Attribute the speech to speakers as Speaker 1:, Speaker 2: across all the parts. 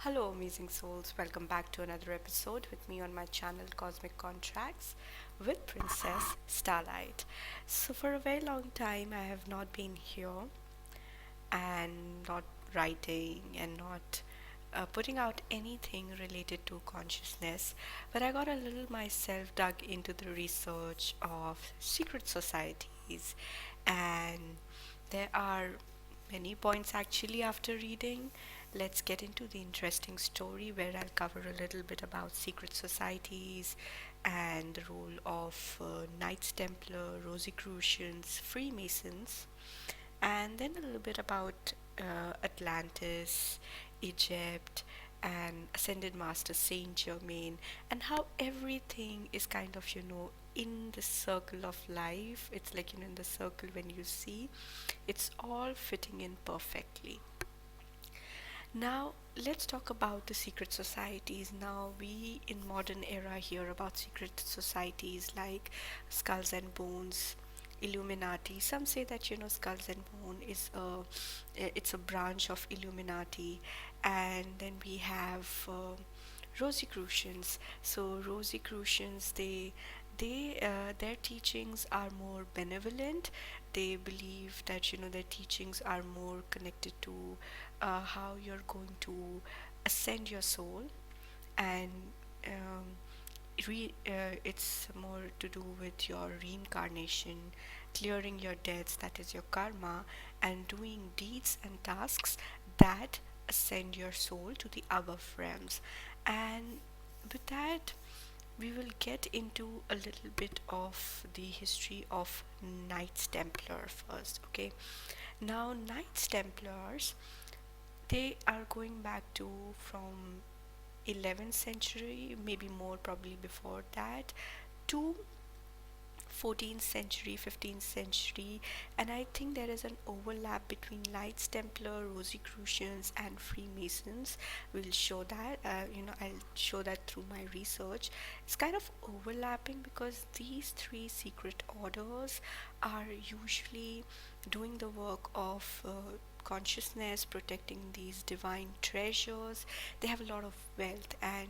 Speaker 1: Hello, amazing souls. Welcome back to another episode with me on my channel Cosmic Contracts with Princess Starlight. So, for a very long time, I have not been here and not writing and not putting out anything related to consciousness, but I got a little myself dug into the research of secret societies, and there are many points actually after reading. Let's get into the interesting story where I'll cover a little bit about secret societies and the role of Knights Templar, Rosicrucians, Freemasons, and then a little bit about Atlantis, Egypt, and Ascended Master Saint Germain, and how everything is kind of, in the circle of life. It's like, in the circle when you see, it's all fitting in perfectly. Now, let's talk about the secret societies. Now, we in modern era hear about secret societies like Skulls and Bones, Illuminati. Some say that Skulls and Bone is it's a branch of Illuminati, and then we have Rosicrucians. So Rosicrucians, their teachings are more benevolent. They believe that their teachings are more connected to how you're going to ascend your soul, and um, it's more to do with your reincarnation, clearing your debts, that is your karma, and doing deeds and tasks that ascend your soul to the above realms. And with that, we will get into a little bit of the history of Knights Templar first. Okay, now Knights Templars, they are going back to from 11th century, maybe more, probably before that, to 14th century, 15th century, and I think there is an overlap between Knights Templar, Rosicrucians, and Freemasons. We'll show that, I'll show that through my research. It's kind of overlapping because these three secret orders are usually doing the work of consciousness, protecting these divine treasures. They have a lot of wealth, and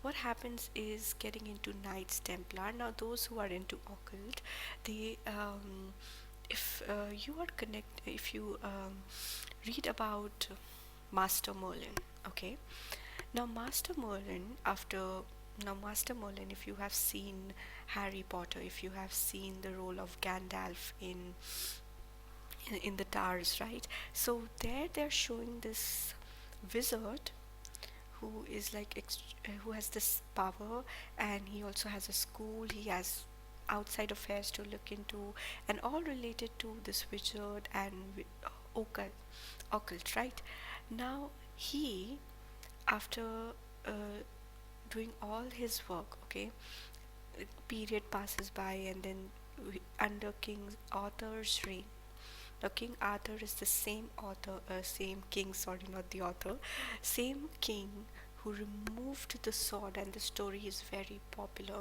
Speaker 1: what happens is getting into Knights Templar. Now, those who are into occult, they if you are if you read about Master Merlin, okay. Now, Master Merlin, if you have seen Harry Potter, if you have seen the role of Gandalf in the towers, right? So there they're showing this wizard who is like who has this power, and he also has a school. He has outside affairs to look into, and all related to this wizard and occult, right? Now he, after uh, doing all his work, okay, a period passes by, and then under King Arthur's reign. Now, King Arthur is the same author, same king, sorry, not the author, same king who removed the sword, and the story is very popular.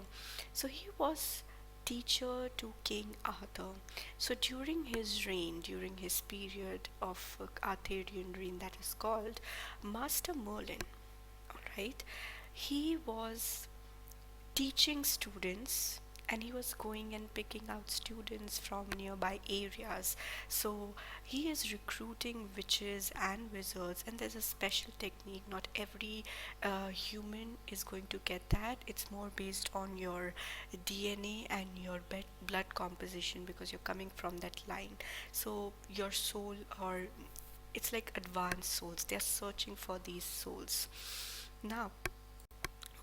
Speaker 1: So, he was teacher to King Arthur. So, during his reign, during his period of Arthurian reign, that is called Master Merlin, alright, he was teaching students, and he was going and picking out students from nearby areas. So he is recruiting witches and wizards, and there's a special technique. Not every human is going to get that. It's more based on your DNA and your blood composition, because you're coming from that line. So your soul, or it's like advanced souls, they're searching for these souls. Now,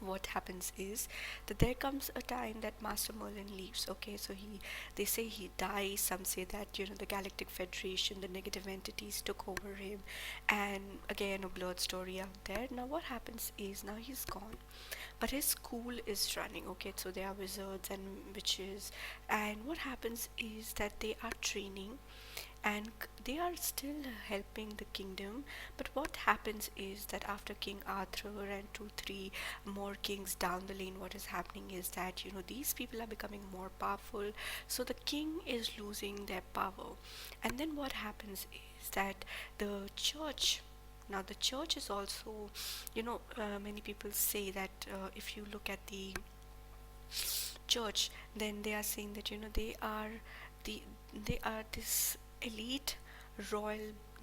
Speaker 1: what happens is that there comes a time that Master Merlin leaves. Okay, so they say he dies. Some say that the Galactic Federation, the negative entities took over him, and again a blurred story out there. Now what happens is, now he's gone, but his school is running. Okay, so there are wizards and witches, and what happens is that they are training, and they are still helping the kingdom. But what happens is that after King Arthur and 2 3 more kings down the lane, what is happening is that these people are becoming more powerful, so the king is losing their power. And then what happens is that the church Now the church is also, many people say that if you look at the church, then they are saying that the they are this elite royal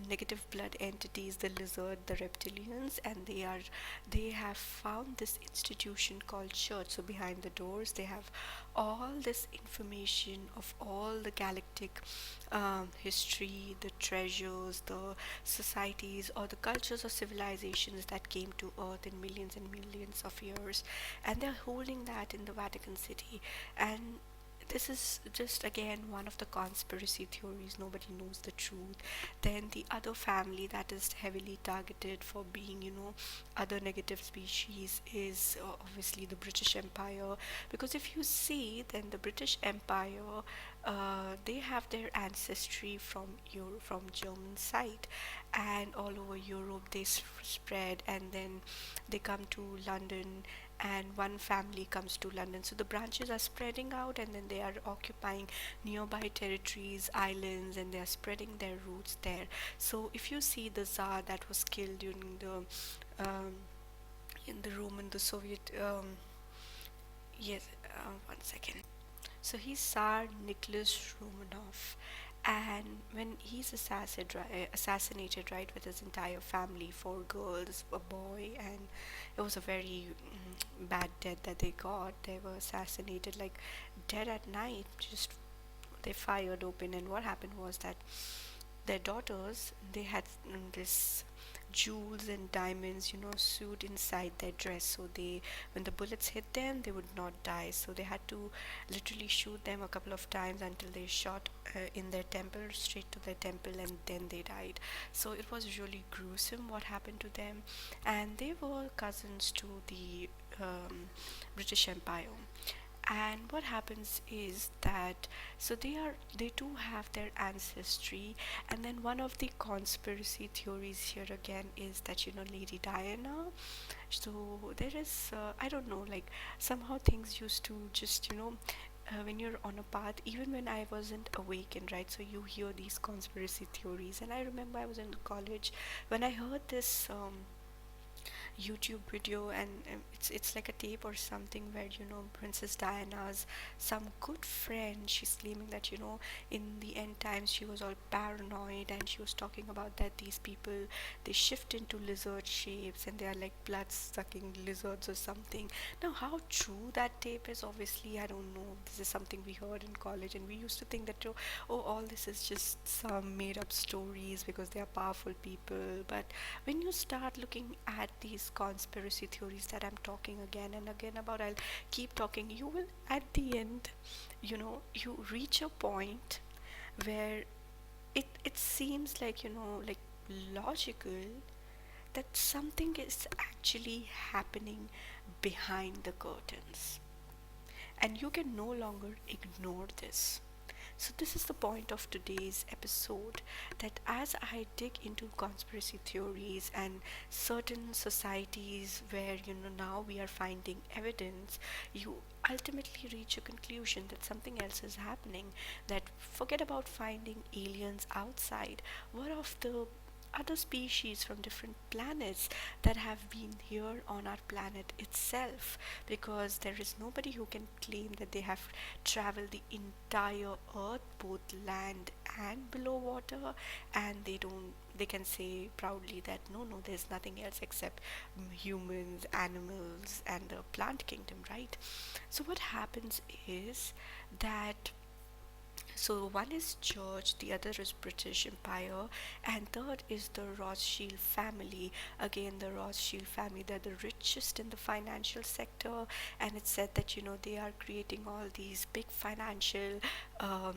Speaker 1: negative blood entities, the lizard, the reptilians, and they have found this institution called church. So behind the doors they have all this information of all the galactic history, the treasures, the societies or the cultures or civilizations that came to earth in millions and millions of years, and they're holding that in the Vatican City. And this is just again one of the conspiracy theories. Nobody knows the truth. Then the other family that is heavily targeted for being, other negative species is obviously the British Empire. Because if you see, then the British Empire, they have their ancestry from from German side, and all over Europe they spread, and then they come to London, and one family comes to London. So the branches are spreading out, and then they are occupying nearby territories, islands, and they are spreading their roots there. So if you see the Tsar that was killed during the in the Roman, the Soviet, yes, one second. So he's Tsar Nicholas Romanov, and when he's assassinated, right, with his entire family, four girls, a boy, and it was a very bad death that they got. They were assassinated like dead at night. Just they fired open, and what happened was that their daughters, they had this jewels and diamonds, sewed inside their dress, so they, when the bullets hit them, they would not die. So they had to literally shoot them a couple of times until they shot in their temple, straight to their temple, and then they died. So it was really gruesome what happened to them, and they were cousins to the British Empire. And what happens is that, so they do have their ancestry. And then one of the conspiracy theories here again is that, Lady Diana, so there is I don't know, like somehow things used to just, when you're on a path, even when I wasn't awakened, right, so you hear these conspiracy theories. And I remember I was in college when I heard this YouTube video, and it's like a tape or something where, Princess Diana's some good friend, she's claiming that, in the end times she was all paranoid, and she was talking about that these people, they shift into lizard shapes, and they are like blood sucking lizards or something. Now how true that tape is, obviously I don't know. This is something we heard in college, and we used to think that, oh, all this is just some made up stories because they are powerful people. But when you start looking at these conspiracy theories that I'm talking again and again about, I'll keep talking, you will at the end, you reach a point where it seems like, like logical, that something is actually happening behind the curtains, and you can no longer ignore this. So, this is the point of today's episode, that as I dig into conspiracy theories and certain societies where, now we are finding evidence, you ultimately reach a conclusion that something else is happening. That forget about finding aliens outside. What of the other species from different planets that have been here on our planet itself? Because there is nobody who can claim that they have traveled the entire earth, both land and below water, and they can say proudly that no, there's nothing else except humans, animals, and the plant kingdom, right? So what happens is that, so one is church, the other is British Empire, and third is the Rothschild family. Again, the Rothschild family, they're the richest in the financial sector, and it's said that, they are creating all these big financial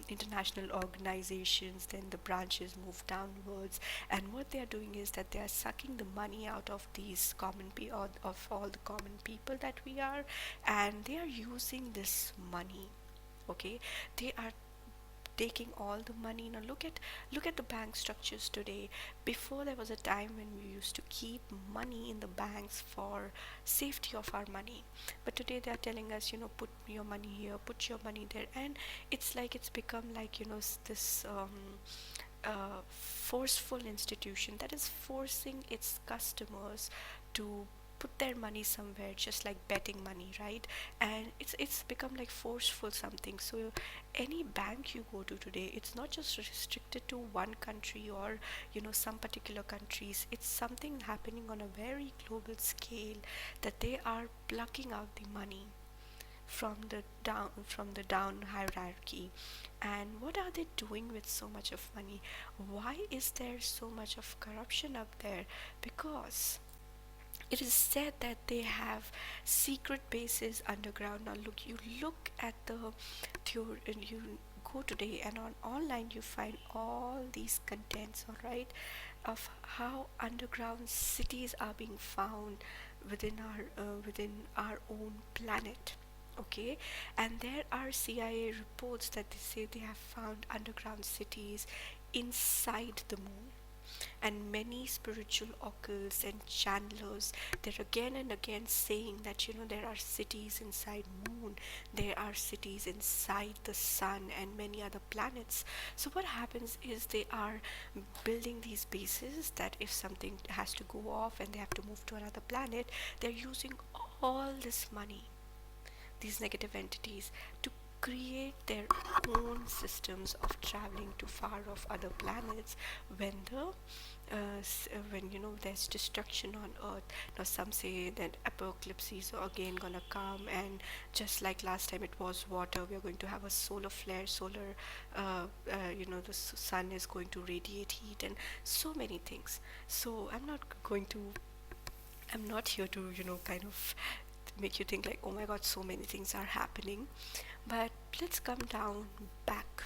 Speaker 1: international organizations. Then the branches move downwards, and what they are doing is that they are sucking the money out of these common people, of all the common people that we are, and they are using this money. Okay, they are taking all the money. Now look at the bank structures today. Before, there was a time when we used to keep money in the banks for safety of our money, but today they are telling us, put your money here, put your money there, and it's like it's become like, this forceful institution that is forcing its customers to put their money somewhere, just like betting money, right? And it's become like forceful something. So any bank you go to today, it's not just restricted to one country or some particular countries. It's something happening on a very global scale, that they are plucking out the money from the down hierarchy. And what are they doing with so much of money? Why is there so much of corruption up there? Because it is said that they have secret bases underground. Now look, you look at the theory, and you go today and on online you find all these contents, all right, of how underground cities are being found within our own planet. Okay, and there are CIA reports that they say they have found underground cities inside the moon, and many spiritual occults and channelers, they're again and again saying that there are cities inside moon, there are cities inside the sun and many other planets. So what happens is they are building these bases, that if something has to go off and they have to move to another planet, they're using all this money, these negative entities, to create their own systems of traveling to far off other planets when there's destruction on earth. Now some say that apocalypses are again gonna come, and just like last time it was water, we are going to have a solar flare, the sun is going to radiate heat and so many things. So I'm not here to kind of make you think like, oh my god, so many things are happening. But let's come down back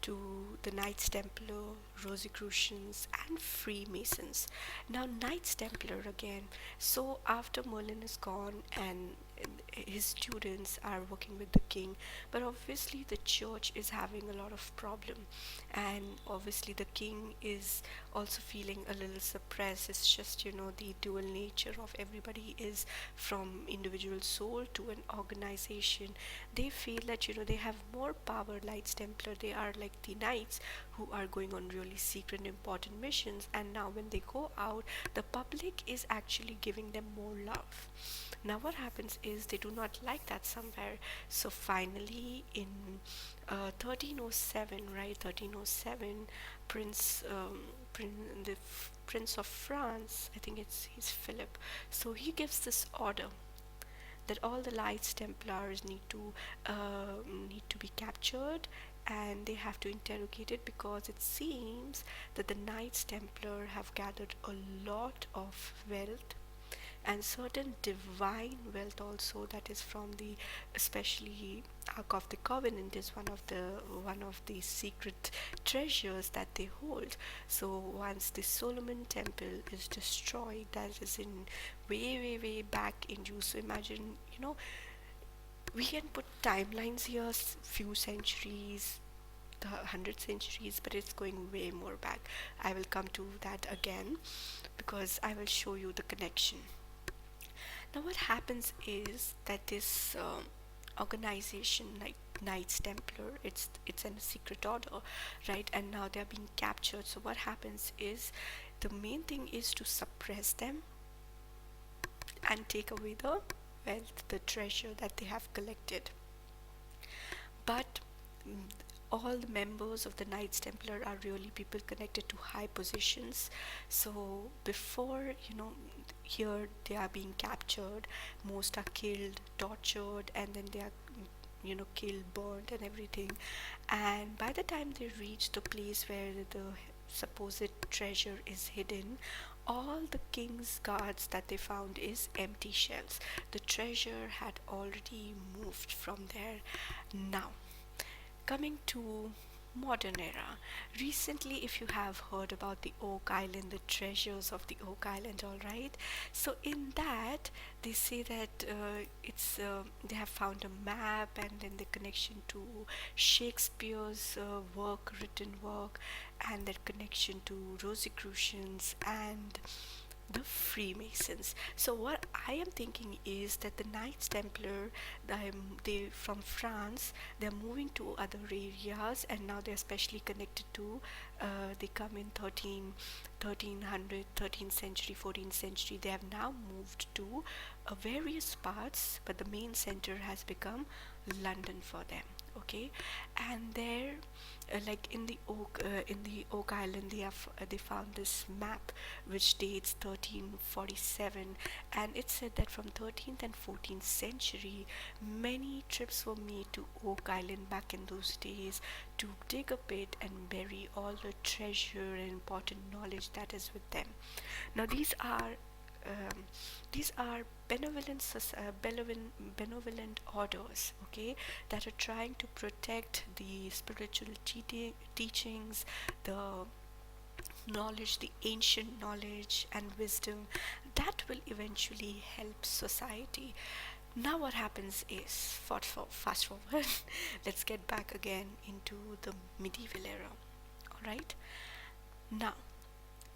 Speaker 1: to the Knights Templar, Rosicrucians, and Freemasons. Now, Knights Templar again. So, after Merlin is gone and his students are working with the king, but obviously the church is having a lot of problem, and obviously the king is also feeling a little suppressed. It's just the dual nature of everybody is from individual soul to an organization. They feel that they have more power. Knights Templar, they are like the knights who are going on really secret important missions, and now when they go out, the public is actually giving them more love. Now what happens is they do not like that somewhere. So finally in 1307, right, 1307, prince the prince of France, I think he's Philip, so he gives this order that all the Knights Templars need to be captured, and they have to interrogate it, because it seems that the Knights Templar have gathered a lot of wealth, and certain divine wealth also, that is from the, especially Ark of the Covenant is one of the secret treasures that they hold. So once the Solomon temple is destroyed, that is in way back in use. So imagine, we can put timelines here, few centuries, the 100 centuries, but it's going way more back. I will come to that again, because I will show you the connection. Now what happens is that this organization like Knights Templar, it's a secret order, right? And now they're being captured. So what happens is, the main thing is to suppress them and take away the wealth, the treasure that they have collected. But all the members of the Knights Templar are really people connected to high positions. So before, here they are being captured, most are killed, tortured, and then they are killed, burnt, and everything. And by the time they reach the place where the supposed treasure is hidden, all the king's guards that they found is empty shells. The treasure had already moved from there. Now coming to modern era, recently, if you have heard about the Oak Island, the treasures of the Oak Island, all right, so in that they say that it's they have found a map, and then the connection to Shakespeare's written work, and that connection to Rosicrucians and the Freemasons. So what I am thinking is that the Knights Templar, they from France, they're moving to other areas, and now they're especially connected to. They come in 1300, 13th century, 14th century. They have now moved to various parts, but the main center has become London for them. Okay, and there, like in the Oak Island, they found this map which dates 1347, and it said that from 13th and 14th century many trips were made to Oak Island back in those days to dig a pit and bury all the treasure and important knowledge that is with them. Now um, these are benevolent orders, okay, that are trying to protect the spiritual teachings, the knowledge, the ancient knowledge and wisdom that will eventually help society. Now, what happens is, fast forward, let's get back again into the medieval era. Alright, now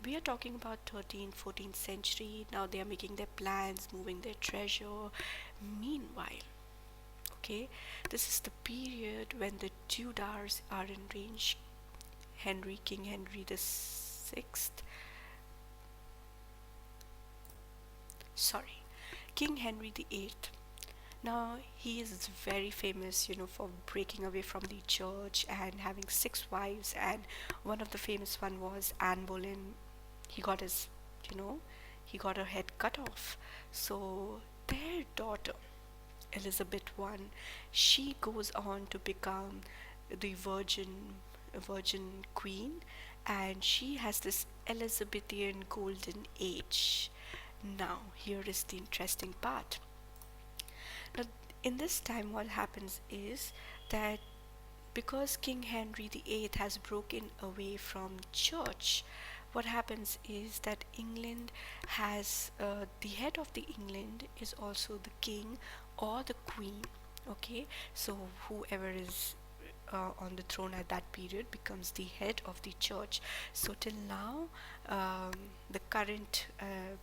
Speaker 1: we are talking about 13th, 14th century. Now they are making their plans, moving their treasure. Meanwhile, okay, this is the period when the Tudors are in range. King Henry the Sixth, sorry, King Henry the Eighth. Now he is very famous, for breaking away from the church and having six wives, and one of the famous one was Anne Boleyn. He got his, you know, he got her head cut off. So their daughter, Elizabeth I, she goes on to become the virgin queen, and she has this Elizabethan golden age. Now here is the interesting part. Now, in this time, what happens is that because King Henry VIII has broken away from church, what happens is that England has the head of the England is also the king or the queen. Okay, so whoever is on the throne at that period becomes the head of the church. So till now, um, the current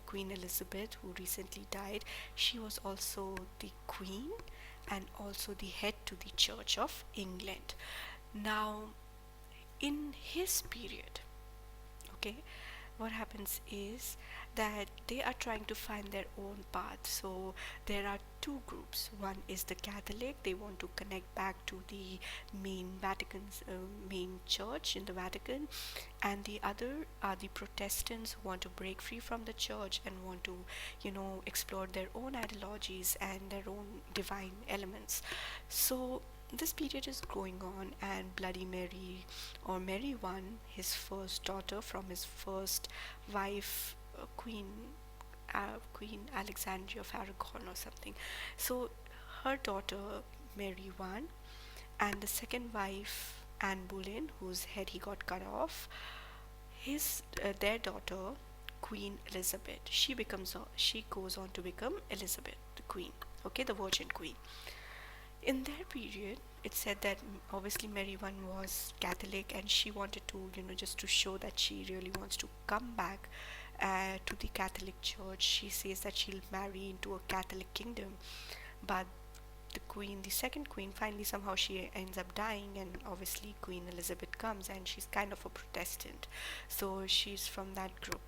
Speaker 1: Queen Elizabeth, who recently died, she was also the queen and also the head to the Church of England. Now, in his period, okay, what happens is that they are trying to find their own path. So there are two groups. One is the Catholic, they want to connect back to the main church in the Vatican, and the other are the Protestants who want to break free from the church and want to, explore their own ideologies and their own divine elements. So this period is going on, and Bloody Mary, or Mary One, his first daughter from his first wife, Queen Alexandria of Aragon or something. So her daughter Mary One, and the second wife Anne Boleyn, whose head he got cut off, his their daughter Queen Elizabeth. She goes on to become Elizabeth the Queen. Okay, the Virgin Queen. In their period, it said that obviously Mary One was Catholic, and she wanted to, just to show that she really wants to come back to the Catholic Church. She says that she'll marry into a Catholic kingdom, but the second queen, finally somehow she ends up dying, and obviously Queen Elizabeth comes, and she's kind of a Protestant, so she's from that group,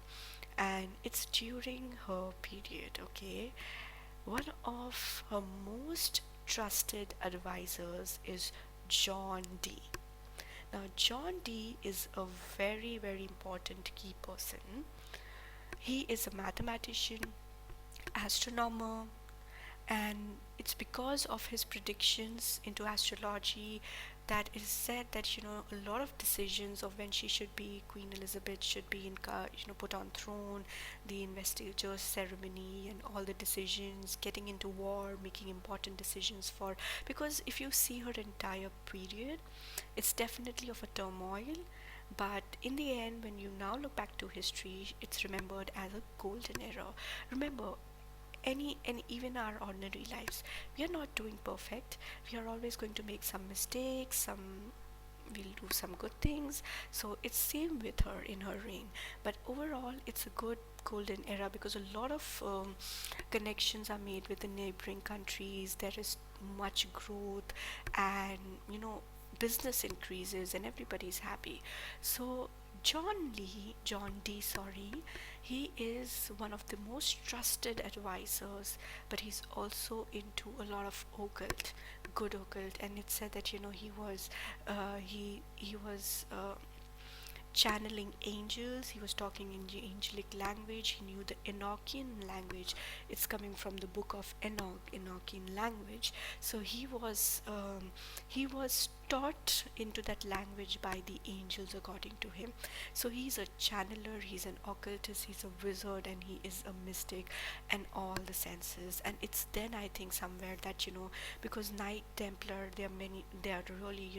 Speaker 1: and it's during her period. Okay, one of her most trusted advisors is John Dee. Now, John Dee is a very, very important key person. He is a mathematician, astronomer, and it's because of his predictions into astrology that it is said that a lot of decisions of when she should be Queen Elizabeth should be put on throne, the investiture ceremony and all the decisions, getting into war, making important decisions for, because if you see her entire period, it's definitely of a turmoil, but in the end, when you now look back to history, it's remembered as a golden era. Remember, any and even our ordinary lives, we are not doing perfect. We are always going to make some mistakes, we'll do some good things. So it's same with her in her reign, but overall it's a golden era, because a lot of connections are made with the neighboring countries. There is much growth, and business increases, and everybody's happy. So John Dee, sorry, he is one of the most trusted advisors, but he's also into a lot of occult, good occult. And it's said that he was channeling angels. He was talking in the angelic language. He knew the Enochian language. It's coming from the book of Enoch, Enochian language. So he was taught into that language by the angels, according to him. So he's a channeler, he's an occultist, he's a wizard, and he is a mystic, and all the senses. And it's then, I think, somewhere that because Knight Templar, they are really,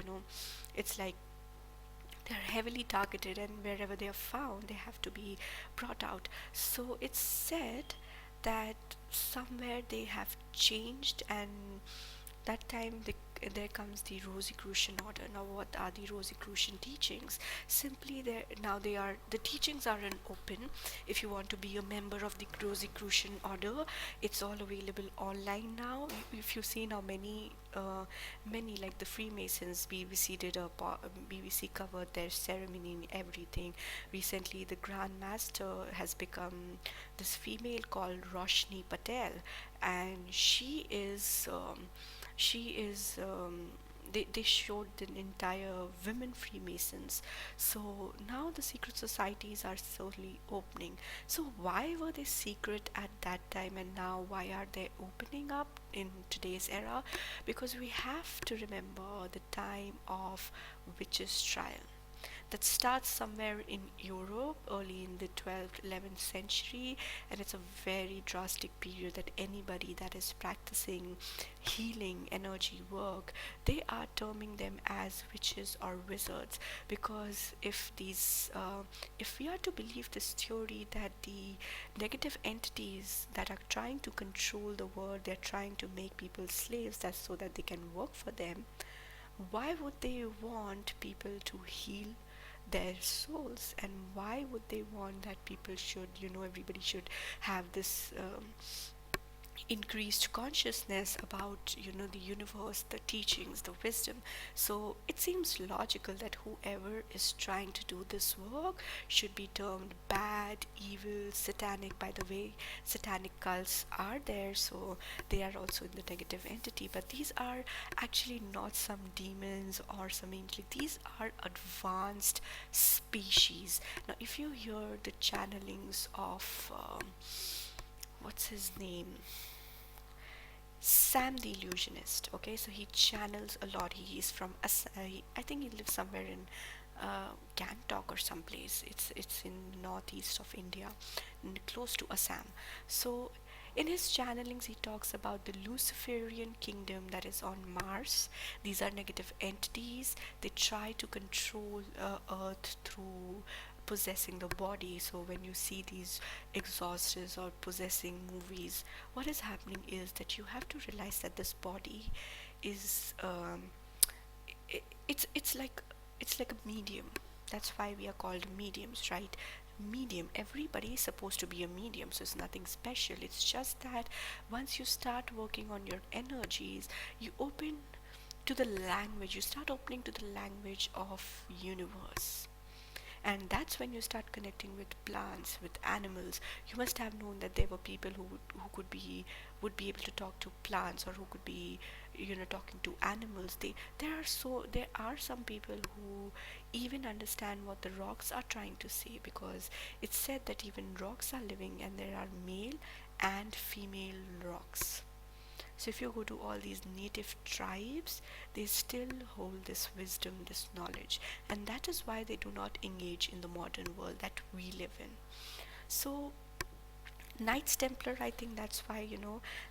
Speaker 1: it's like they're heavily targeted, and wherever they are found they have to be brought out. So it's said that somewhere they have changed, and that time there comes the Rosicrucian order. Now, what are the Rosicrucian teachings? Simply, the teachings are an open. If you want to be a member of the Rosicrucian order, it's all available online now. If you see now, many like the Freemasons, BBC covered their ceremony and everything. Recently, the Grand Master has become this female called Roshni Patel, and they showed an entire women Freemasons. So now the secret societies are slowly opening. So why were they secret at that time, and now why are they opening up in today's era? Because we have to remember the time of witches' trial that starts somewhere in Europe early in the 12th, 11th century, and it's a very drastic period that anybody that is practicing healing energy work, they are terming them as witches or wizards. Because if we are to believe this theory that the negative entities that are trying to control the world, they're trying to make people slaves, that's so that they can work for them, why would they want people to heal their souls? And why would they want that people should, everybody should have this increased consciousness about the universe, the teachings, the wisdom? So it seems logical that whoever is trying to do this work should be termed bad, evil, satanic. By the way, satanic cults are there, so they are also in the negative entity. But these are actually not some demons or some angel. These are advanced species. Now, if you hear the channelings of what's his name, Sam the Illusionist. Okay, so he channels a lot. He is from I think he lives somewhere in Gangtok or someplace. It's in northeast of India, close to Assam. So in his channelings, he talks about the Luciferian kingdom that is on Mars. These are negative entities. They try to control Earth through possessing the body. So when you see these exorcists or possessing movies, what is happening is that you have to realize that this body is I it's like a medium. That's why we are called mediums, right? Medium, everybody is supposed to be a medium, so it's nothing special. It's just that once you start working on your energies, you open to the language, you start opening to the language of universe. And that's when you start connecting with plants, with animals. You must have known that there were people who would be able to talk to plants, or who could be talking to animals. There are some people who even understand what the rocks are trying to say, because it's said that even rocks are living, and there are male and female rocks. So if you go to all these native tribes, they still hold this wisdom, this knowledge, and that is why they do not engage in the modern world that we live in. So Knights Templar, I think that's why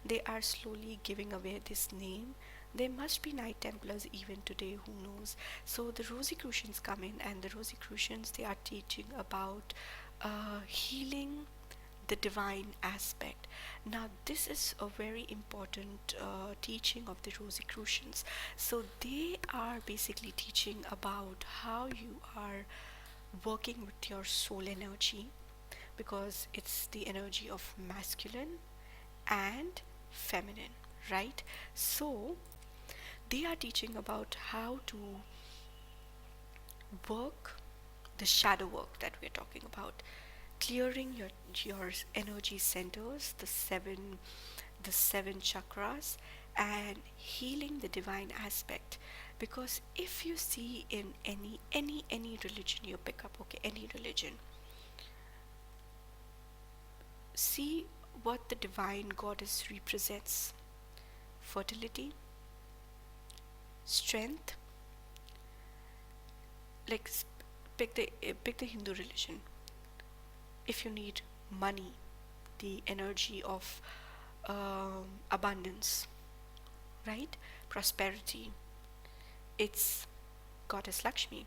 Speaker 1: they are slowly giving away this name. There must be Knight Templars even today, who knows. So the Rosicrucians come in, and the Rosicrucians, they are teaching about healing the divine aspect. Now, this is a very important teaching of the Rosicrucians. So they are basically teaching about how you are working with your soul energy, because it's the energy of masculine and feminine, right? So they are teaching about how to work the shadow work that we're talking about, clearing your energy centers, the seven chakras, and healing the divine aspect. Because if you see in any religion you pick up, okay, any religion, see what the divine goddess represents: fertility, strength. Like pick the Hindu religion. If you need money, the energy of abundance, right? Prosperity, it's goddess Lakshmi.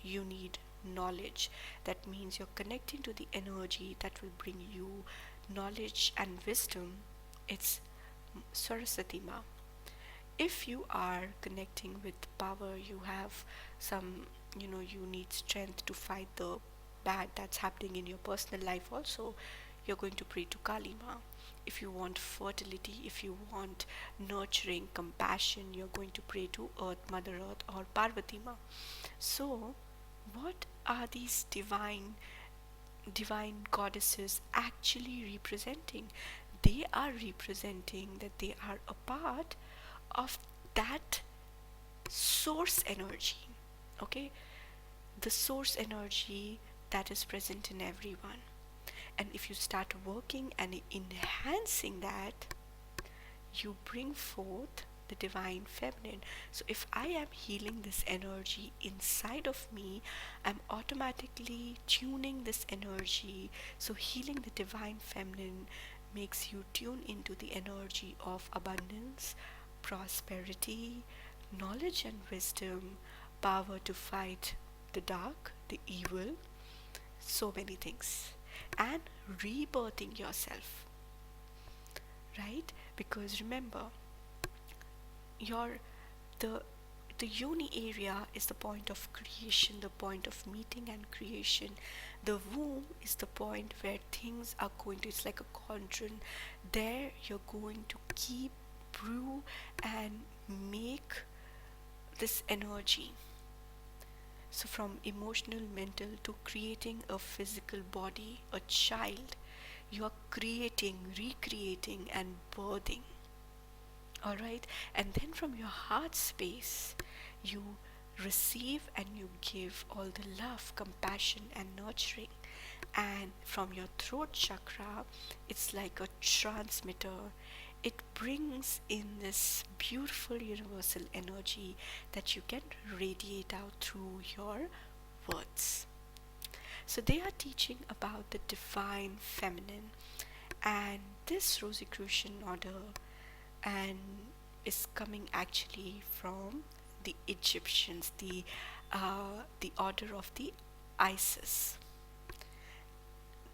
Speaker 1: You need knowledge. That means you're connecting to the energy that will bring you knowledge and wisdom. It's Saraswati Ma. If you are connecting with power, you have some, you need strength to fight the bad that's happening in your personal life also, you're going to pray to Kali Ma. If you want fertility, if you want nurturing, compassion, you're going to pray to Earth, Mother Earth, or Parvati Ma. So what are these divine goddesses actually representing? They are representing that they are a part of that source energy, okay? The source energy that is present in everyone. And if you start working and enhancing that, you bring forth the divine feminine. So if I am healing this energy inside of me, I'm automatically tuning this energy. So healing the divine feminine makes you tune into the energy of abundance, prosperity, knowledge and wisdom, power to fight the dark, the evil, so many things, and rebirthing yourself, right? Because remember, your the the yoni area is the point of creation, the point of meeting and creation. The womb is the point where things are going to, it's like a cauldron. There you're going to keep, brew, and make this energy. So from emotional, mental to creating a physical body, a child, you are creating, recreating, and birthing. All right, and then from your heart space, you receive and you give all the love, compassion, and nurturing. And from your throat chakra, it's like a transmitter. It brings in this beautiful universal energy that you can radiate out through your words. So they are teaching about the divine feminine, and this Rosicrucian order and is coming actually from the Egyptians, the order of the Isis.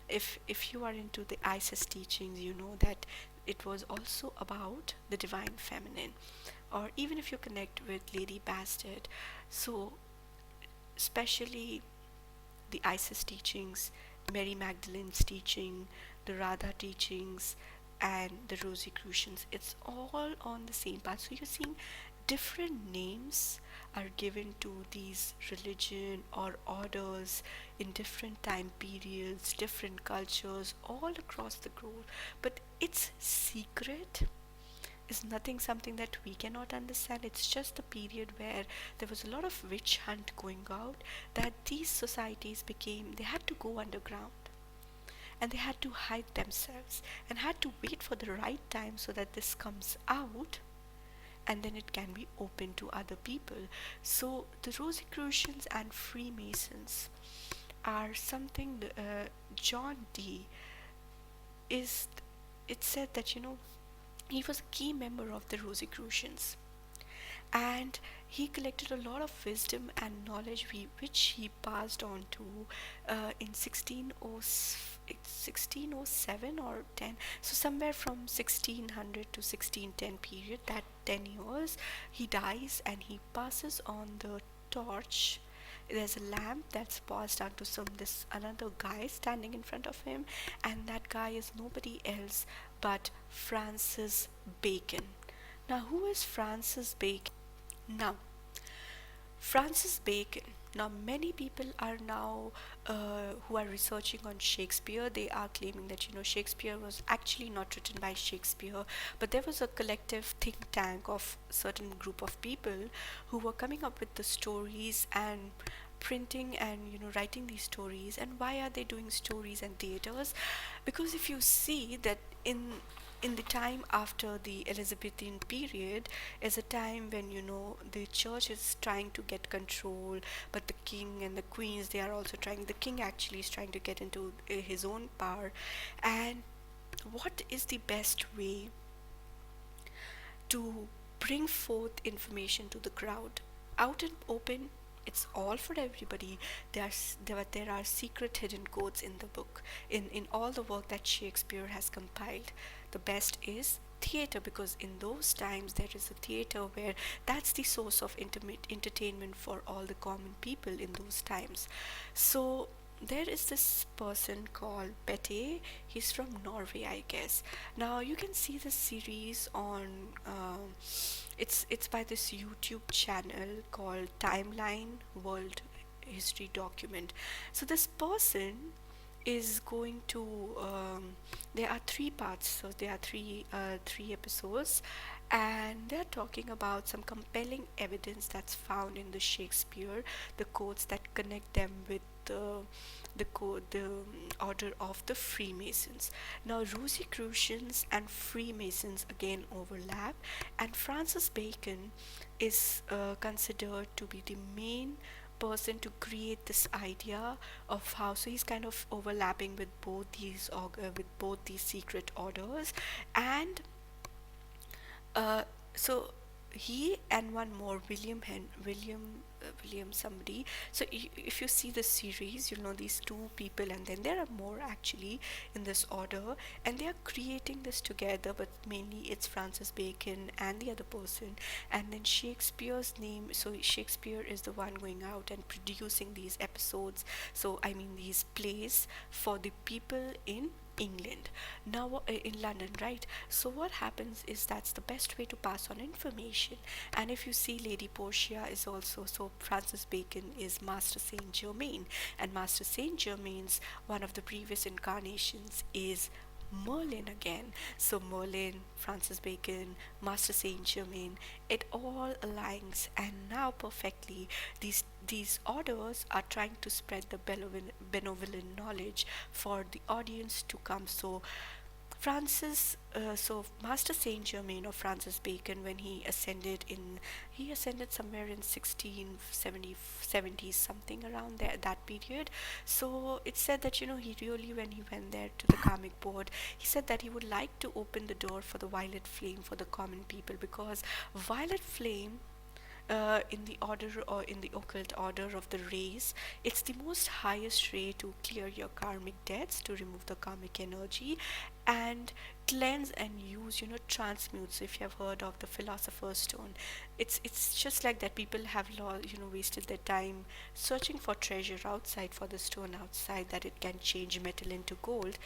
Speaker 1: If you are into the Isis teachings, you know that it was also about the divine feminine. Or even if you connect with Lady Bastard, so especially the Isis teachings, Mary Magdalene's teaching, the Radha teachings, and the Rosicrucians, it's all on the same path. So you're seeing different names are given to these religion or orders in different time periods, different cultures all across the globe. But its secret is nothing something that we cannot understand. It's just a period where there was a lot of witch hunt going out, that these societies became, they had to go underground and they had to hide themselves and had to wait for the right time so that this comes out and then it can be open to other people. So the Rosicrucians and Freemasons are something. John Dee is. It said that he was a key member of the Rosicrucians, and he collected a lot of wisdom and knowledge which he passed on to in 1607 or 10, so somewhere from 1600 to 1610 period, that 10 years, he dies and he passes on the torch. there's a lamp that's passed on to some this another guy standing in front of him, and that guy is nobody else but Francis Bacon. Now, who is Francis Bacon? Now, Francis Bacon. Now, many people are now who are researching on Shakespeare. They are claiming that Shakespeare was actually not written by Shakespeare, but there was a collective think tank of certain group of people who were coming up with the stories and printing and writing these stories. And why are they doing stories and theaters? Because if you see that in the time after the Elizabethan period is a time when the church is trying to get control, but the king and the queens, they are also trying. The king actually is trying to get into his own power. And what is the best way to bring forth information to the crowd out and open? It's all for everybody. There are secret hidden codes in the book, in all the work that Shakespeare has compiled. The best is theater, because in those times there is a theater where that's the source of entertainment for all the common people in those times. So there is this person called Bette. He's from Norway, I guess. Now you can see the series on. It's by this YouTube channel called Timeline World History Document. So this person is going to. There are three parts, so there are three episodes, and they're talking about some compelling evidence that's found in the Shakespeare, the codes that connect them with the order of the Freemasons. Now, Rosicrucians and Freemasons again overlap, and Francis Bacon is considered to be the main person to create this idea of how. So he's kind of overlapping with both these secret orders. And so he and one more, William somebody. So if you see the series, these two people, and then there are more actually in this order, and they are creating this together, but mainly it's Francis Bacon and the other person, and then Shakespeare's name. So Shakespeare is the one going out and producing these episodes, so I mean these plays for the people in England, now in London, right? So what happens is that's the best way to pass on information. And if you see, Lady Portia is also, so Francis Bacon is Master Saint Germain, and Master Saint Germain's one of the previous incarnations is Merlin again. So Merlin, Francis Bacon, Master Saint Germain, it all aligns, and now perfectly these orders are trying to spread the benevolent knowledge for the audience to come. So Master Saint Germain or Francis Bacon, when he ascended somewhere in 1670 something around there, that period. So it said that he really, when he went there to the karmic board, he said that he would like to open the door for the violet flame for the common people, because violet flame, in the order or in the occult order of the rays, it's the most highest ray to clear your karmic debts, to remove the karmic energy, and cleanse and use, transmute. So if you have heard of the philosopher's stone, it's just like that. People have wasted their time searching for treasure outside, for the stone outside, that it can change metal into gold.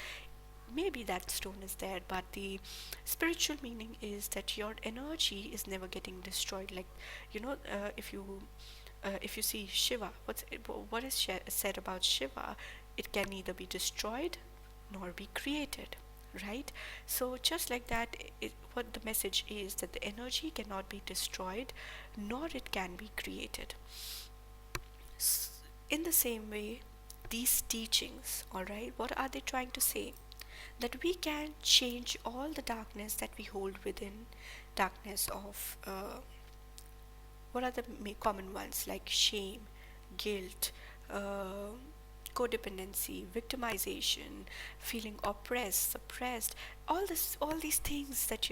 Speaker 1: Maybe that stone is there, but the spiritual meaning is that your energy is never getting destroyed. Like, if you see Shiva, what is said about Shiva? It can neither be destroyed nor be created, right? So just like that, what the message is, that the energy cannot be destroyed nor it can be created. In the same way, these teachings, all right, what are they trying to say? That we can change all the darkness that we hold within. Darkness of what are the common ones, like shame, guilt, codependency, victimization, feeling oppressed, suppressed, all these things that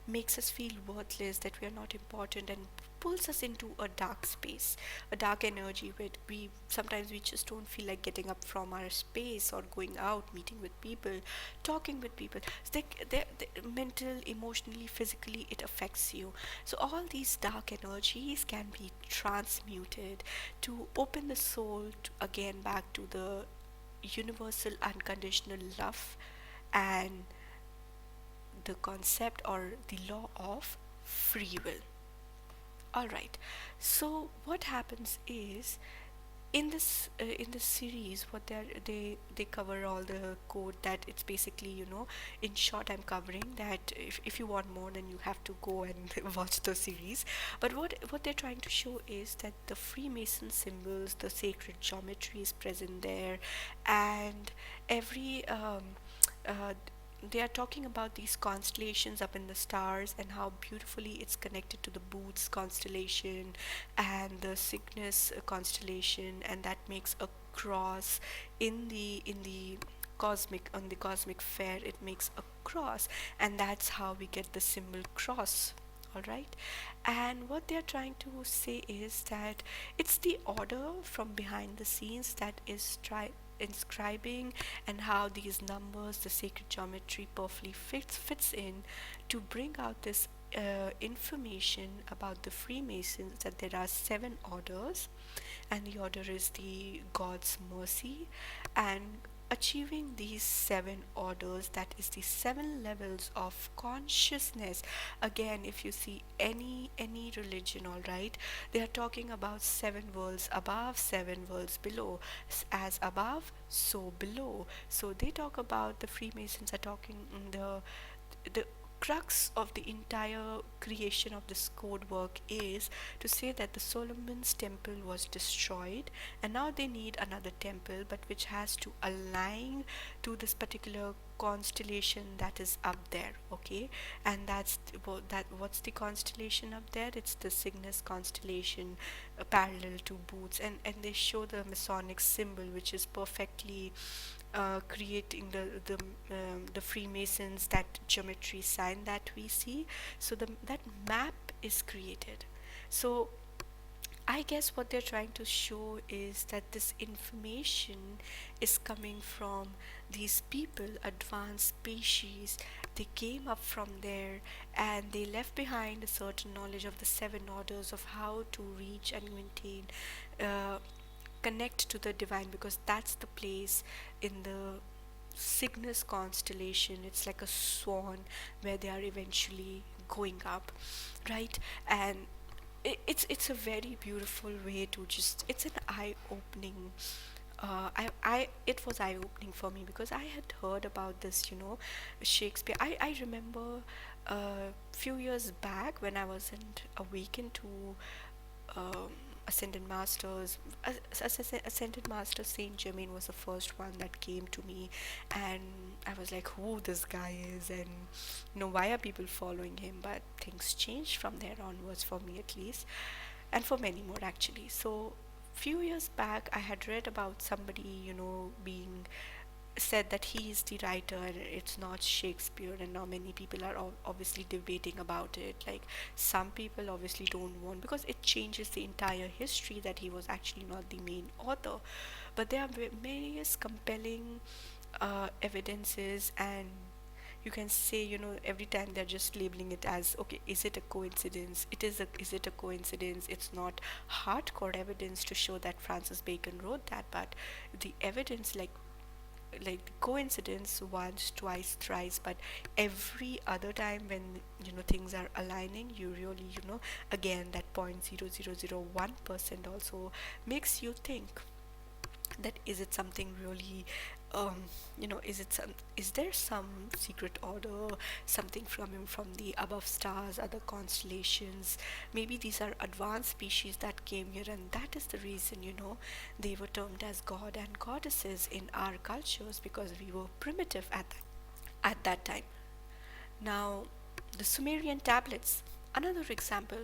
Speaker 1: makes us feel worthless, that we are not important, and pulls us into a dark space, a dark energy where we sometimes we just don't feel like getting up from our space or going out, meeting with people, talking with people. They mental, emotionally, physically, it affects you. So all these dark energies can be transmuted to open the soul to, again back to the universal unconditional love and the concept or the law of free will. All right. So what happens is in this series, what they cover all the code that it's basically, in short, I'm covering that. If you want more, then you have to go and watch the series. But what they're trying to show is that the Freemason symbols, the sacred geometry is present there, and every uh, they are talking about these constellations up in the stars and how beautifully it's connected to the Boots constellation and the Cygnus constellation, and that makes a cross in the cosmic fair. It makes a cross, and that's how we get the symbol cross. All right. And what they're trying to say is that it's the order from behind the scenes that is inscribing, and how these numbers, the sacred geometry, perfectly fits in to bring out this information about the Freemasons, that there are 7 orders, and the order is the God's mercy. And achieving these 7 orders, that is the 7 levels of consciousness. Again, if you see any religion, all right, they are talking about 7 worlds above, 7 worlds below, as above so below. So they talk about, the Freemasons are talking, the crux of the entire creation of this code work is to say that the Solomon's temple was destroyed, and now they need another temple, but which has to align to this particular constellation that is up there. Okay. And what's the constellation up there? It's the Cygnus constellation, parallel to Boots, and they show the Masonic symbol, which is perfectly creating the Freemasons, that geometry sign that we see. So that map is created. So I guess what they're trying to show is that this information is coming from these people, advanced species. They came up from there, and they left behind a certain knowledge of the 7 orders of how to reach and maintain, uh, connect to the divine, because that's the place in the Cygnus constellation. It's like a swan where they are eventually going up, right? And it's a very beautiful way to just, it's an eye opening, I it was eye opening for me, because I had heard about this, Shakespeare. I remember a few years back when I wasn't awakened to um, Ascended Masters. Ascended Master Saint Germain was the first one that came to me, and I was like, who this guy is, and why are people following him? But things changed from there onwards, for me at least, and for many more actually. So few years back I had read about somebody, being said that he is the writer and it's not Shakespeare, and now many people are obviously debating about it. Like, some people obviously don't want, because it changes the entire history, that he was actually not the main author. But there are various compelling evidences, and you can say, every time they're just labeling it as, okay, is it a coincidence? Is it a coincidence? It's not hardcore evidence to show that Francis Bacon wrote that, but the evidence, like coincidence once, twice, thrice, but every other time when things are aligning, you really, again, that 0.0001% also makes you think that, is it something really, um is there some secret order, something from the above stars, other constellations? Maybe these are advanced species that came here, and that is the reason, they were termed as god and goddesses in our cultures, because we were primitive at that time. Now, the Sumerian tablets. Another example,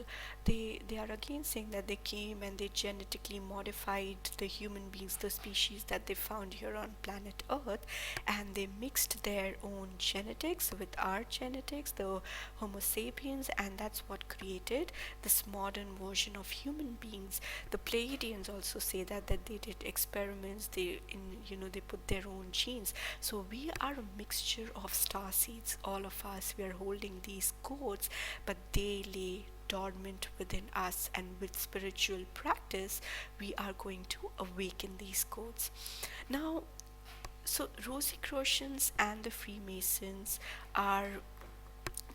Speaker 1: they are again saying that they came and they genetically modified the human beings, the species that they found here on planet Earth, and they mixed their own genetics with our genetics, the Homo sapiens, and that's what created this modern version of human beings. The Pleiadians also say that they did experiments, they put their own genes. So we are a mixture of star seeds, all of us. We are holding these codes, but they lay dormant within us, and with spiritual practice we are going to awaken these codes. Now, so Rosicrucians and the Freemasons are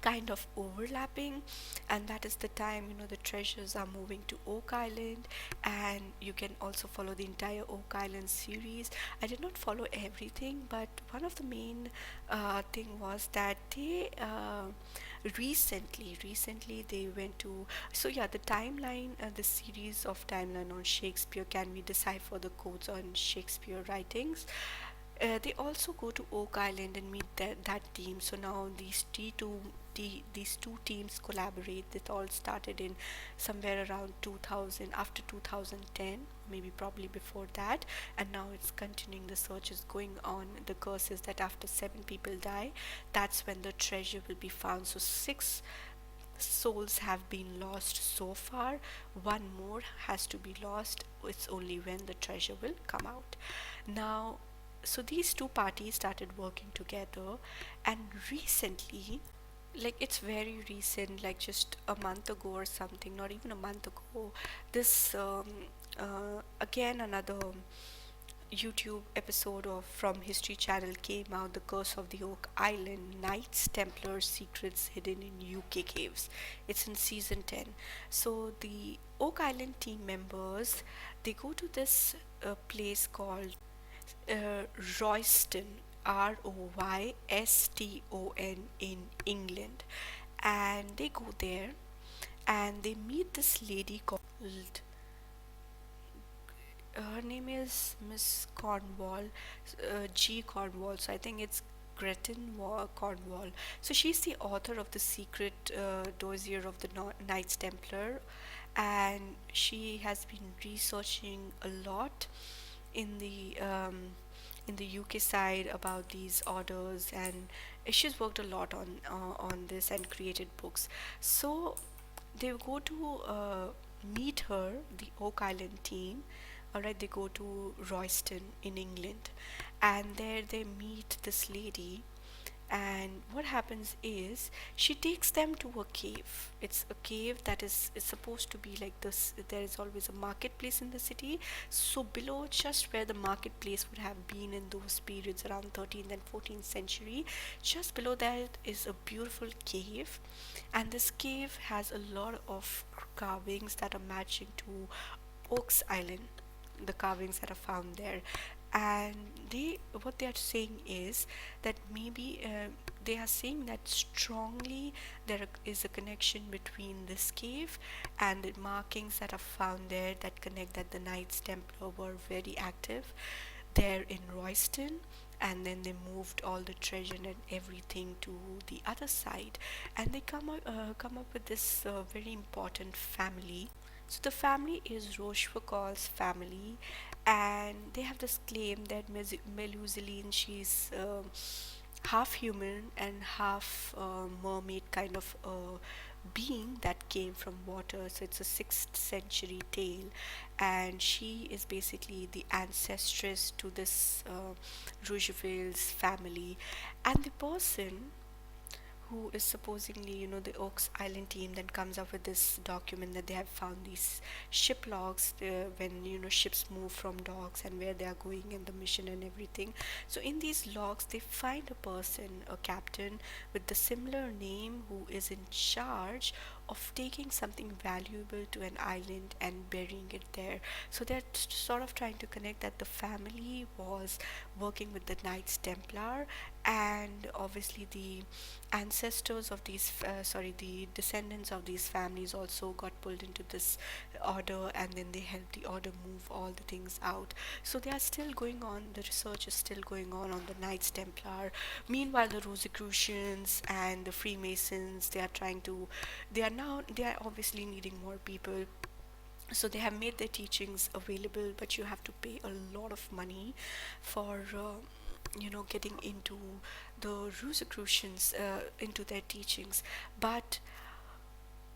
Speaker 1: kind of overlapping, and that is the time the treasures are moving to Oak Island. And you can also follow the entire Oak Island series. I did not follow everything, but one of the main thing was that they recently they went to, so yeah, the timeline, the series of timeline on Shakespeare, can we decipher the codes on Shakespeare writings. They also go to Oak Island and meet that team. So now these two teams collaborate. It all started in somewhere around 2000, after 2010, maybe probably before that, and now it's continuing. The search is going on. The curse is that after 7 people die, that's when the treasure will be found. So 6 souls have been lost so far. One more has to be lost. It's only when the treasure will come out. Now, so these two parties started working together, and recently, like it's very recent, like just a month ago or something, not even a month ago, this again another YouTube episode of from History Channel came out, The Curse of the Oak Island, Knights Templar Secrets Hidden in UK Caves. It's in season 10. So the Oak Island team members, they go to this place called Royston, Royston in England, and they go there and they meet this lady called, her name is Miss Cornwall, G. Cornwall. So I think it's Cornwall. So she's the author of the secret dossier of the Knights Templar, and she has been researching a lot in the UK side about these orders, and she's worked a lot on this and created books. So they go to meet her, the Oak Island team. Alright, they go to Royston in England, and there they meet this lady. And what happens is she takes them to a cave. It's a cave that is supposed to be like this. There is always a marketplace in the city. So below, just where the marketplace would have been in those periods around 13th and 14th century, just below that is a beautiful cave. And this cave has a lot of carvings that are matching to Oaks Island, the carvings that are found there. And they what they are saying is that maybe they are saying that strongly there is a connection between this cave and the markings that are found there, that connect that the Knights Templar were very active there in Royston, and then they moved all the treasure and everything to the other side. And they come up with this very important family. So the family is Rochefort's family, and they have this claim that Melusine, she's half human and half mermaid kind of being that came from water. So it's a 6th century tale, and she is basically the ancestress to this Rougevilles family. And the person who is supposedly, the Oaks Island team, then comes up with this document that they have found these ship logs, when ships move from docks and where they are going in the mission and everything. So in these logs, they find a person, a captain with the similar name, who is in charge of taking something valuable to an island and burying it there. So they're sort of trying to connect that the family was working with the Knights Templar, and obviously the ancestors of these the descendants of these families also got pulled into this order, and then they helped the order move all the things out. So they are still going on, the research is still going on the Knights Templar. Meanwhile, the Rosicrucians and the Freemasons, they are now they are obviously needing more people, so they have made their teachings available, but you have to pay a lot of money for getting into the Rosicrucians, into their teachings. But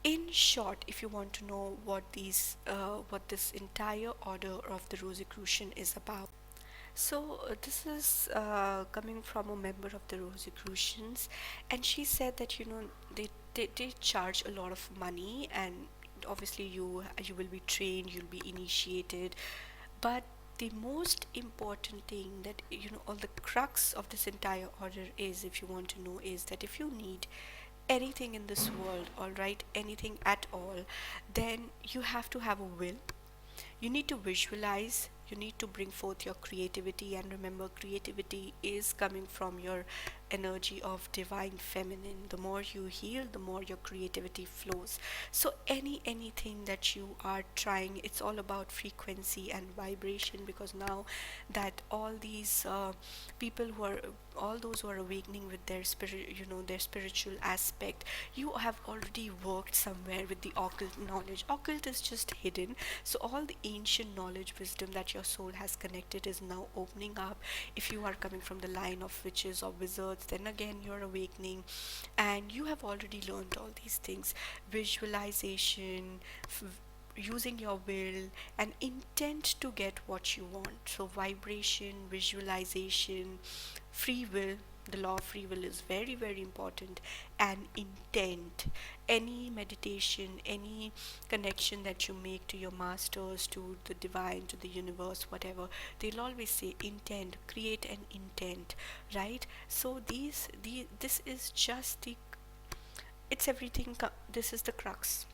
Speaker 1: in short, if you want to know what this entire order of the Rosicrucian is about, so this is coming from a member of the Rosicrucians, and she said that they charge a lot of money, and obviously you will be trained, you'll be initiated, but the most important thing that all the crux of this entire order is, if you want to know, is that if you need anything in this world, all right, anything at all, then you have to have a will. You need to visualize, you need to bring forth your creativity, and remember, creativity is coming from your energy of divine feminine. The more you heal, the more your creativity flows. So anything that you are trying, it's all about frequency and vibration, because now that all these people who are, all those who are awakening with their spirit, their spiritual aspect, you have already worked somewhere with the occult knowledge. Occult is just hidden, so all the ancient knowledge, wisdom that your soul has connected is now opening up. If you are coming from the line of witches or wizards, then again you're awakening, and you have already learned all these things: visualization, using your will, and intent to get what you want. So vibration, visualization, free will, the law of free will is very very important, and intent. Any meditation, any connection that you make to your masters, to the divine, to the universe, whatever, they'll always say intent, create an intent, right? So this is just the, it's everything, this is the crux: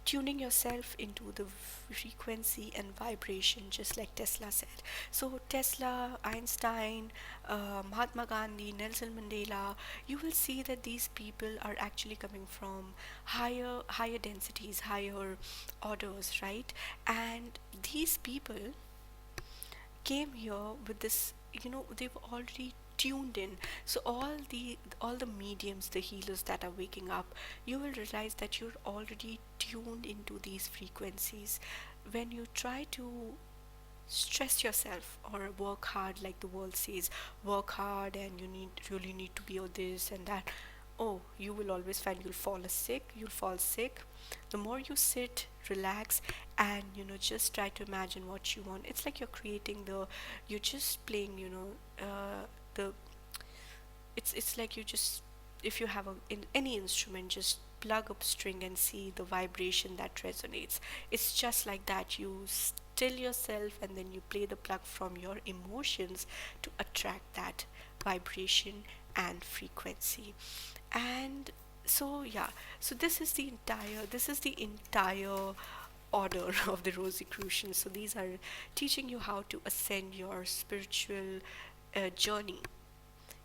Speaker 1: tuning yourself into the frequency and vibration, just like Tesla said. So Tesla, Einstein, Mahatma Gandhi, Nelson Mandela, you will see that these people are actually coming from higher densities, higher orders, right? And these people came here with this, they've already tuned in. So all the mediums, the healers that are waking up, you will realize that you're already tuned into these frequencies. When you try to stress yourself or work hard, like the world says, work hard and really need to be all this and that, oh, you will always find you'll fall sick. The more you sit, relax, and just try to imagine what you want. It's like you're just playing, the it's like you just, if you have in any instrument, just plug up string and see the vibration that resonates. It's just like that. You still yourself, and then you play the plug from your emotions to attract that vibration and frequency. And so yeah, so this is the entire order of the Rosicrucians. So these are teaching you how to ascend your spiritual journey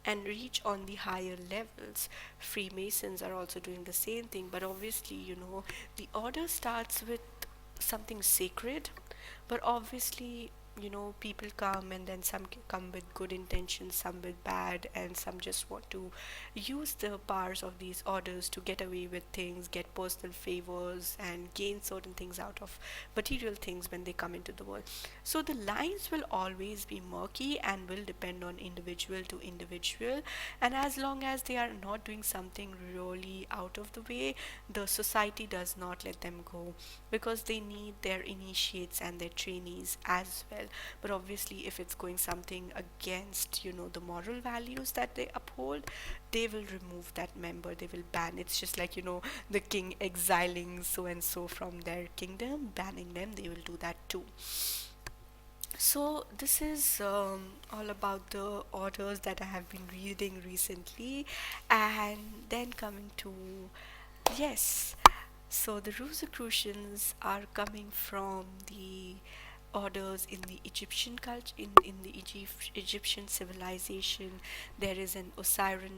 Speaker 1: and reach on the higher levels. Freemasons are also doing the same thing, but obviously, the order starts with something sacred, but obviously, people come, and then some come with good intentions, some with bad, and some just want to use the powers of these orders to get away with things, get personal favors, and gain certain things out of material things when they come into the world. So the lines will always be murky and will depend on individual to individual, and as long as they are not doing something really out of the way, the society does not let them go, because they need their initiates and their trainees as well. But obviously, if it's going something against the moral values that they uphold, they will remove that member, they will ban. It's just like the king exiling so and so from their kingdom, banning them, they will do that too. So this is all about the orders that I have been reading recently, and then coming to, yes, so the Rosicrucians are coming from the orders in the Egyptian culture, in the Egyptian civilization. There is an Osiris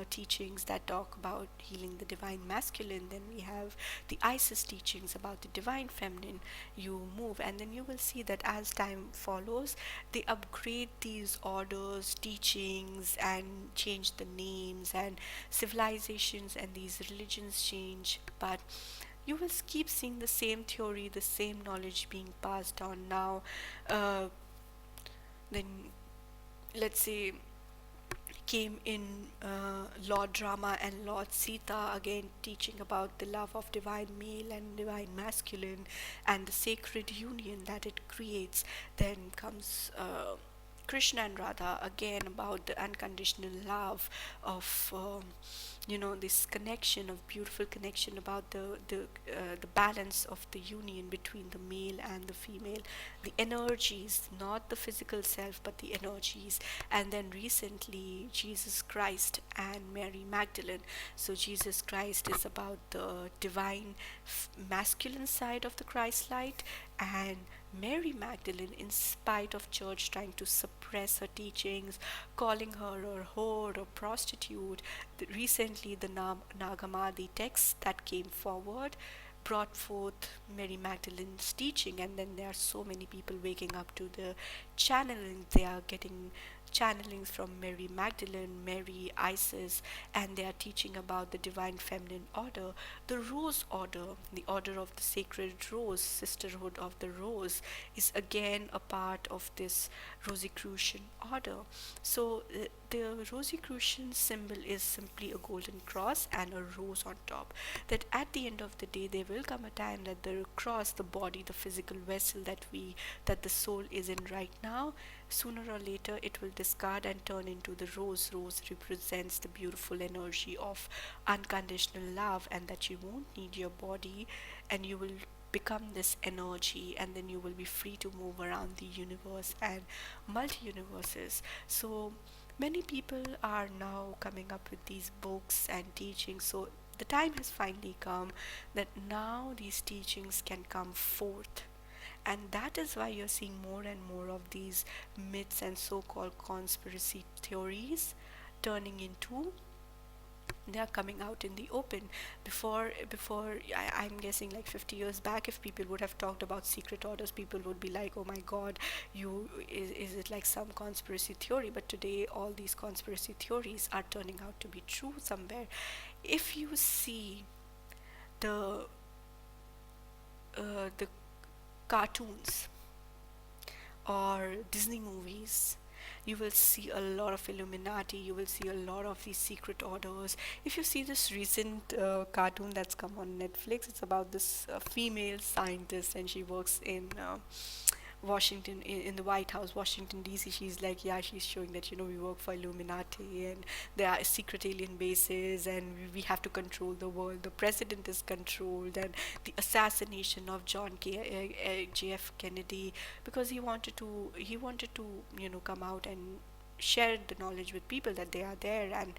Speaker 1: teachings that talk about healing the divine masculine. Then we have the Isis teachings about the divine feminine. You move, and then you will see that as time follows, they upgrade these orders, teachings, and change the names, and civilizations and these religions change. But you will keep seeing the same theory, the same knowledge being passed on now. Uh, then, let's say, came in Lord Rama and Lord Sita, again teaching about the love of divine male and divine masculine and the sacred union that it creates. Then comes Krishna and Radha, again about the unconditional love of this connection, of beautiful connection, about the balance of the union between the male and the female, the energies, not the physical self but the energies. And then recently Jesus Christ and Mary Magdalene. So Jesus Christ is about the divine masculine side of the Christ light, and Mary Magdalene, in spite of church trying to suppress her teachings, calling her a whore or prostitute, recently the Nagamadi text that came forward brought forth Mary Magdalene's teaching, and then there are so many people waking up to the channeling. They are getting channelings from Mary Magdalene, Mary, Isis, and they are teaching about the divine feminine order, the Rose Order, the Order of the Sacred Rose, Sisterhood of the Rose, is again a part of this Rosicrucian order. So the Rosicrucian symbol is simply a golden cross and a rose on top. That at the end of the day, there will come a time that the cross, the body, the physical vessel that the soul is in right now, sooner or later it will discard and turn into the rose. Rose represents the beautiful energy of unconditional love, and that you won't need your body, and you will become this energy, and then you will be free to move around the universe and multi-universes. So many people are now coming up with these books and teachings. So the time has finally come that now these teachings can come forth, and that is why you're seeing more and more of these myths and so-called conspiracy theories turning into, they are coming out in the open. I'm guessing like 50 years back, if people would have talked about secret orders, people would be like, oh my god, is it like some conspiracy theory? But today all these conspiracy theories are turning out to be true somewhere. If you see the the cartoons or Disney movies, you will see a lot of Illuminati, you will see a lot of these secret orders. If you see this recent cartoon that's come on Netflix, it's about this female scientist, and she works in Washington, in the White House, Washington D.C. She's like, yeah, she's showing that we work for Illuminati, and there are secret alien bases, and we have to control the world. The president is controlled, and the assassination of JF Kennedy, because he wanted to come out and share the knowledge with people that they are there, and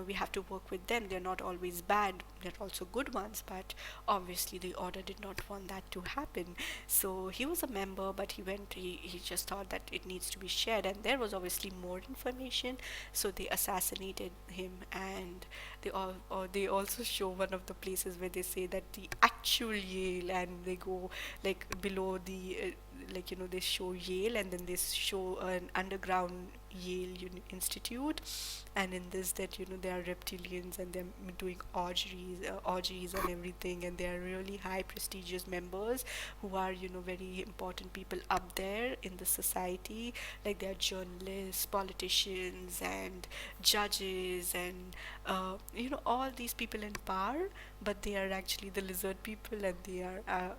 Speaker 1: we have to work with them. They're not always bad, they're also good ones, but obviously the order did not want that to happen. So he was a member, but he just thought that it needs to be shared, and there was obviously more information, so they assassinated him. And they also show one of the places where they say that the actual Yale, and they go like below the they show Yale, and then they show an underground Yale Institute, and in this, that there are reptilians, and they're doing orgies and everything, and they are really high prestigious members who are very important people up there in the society. Like, they are journalists, politicians, and judges, and all these people in power, but they are actually the lizard people, and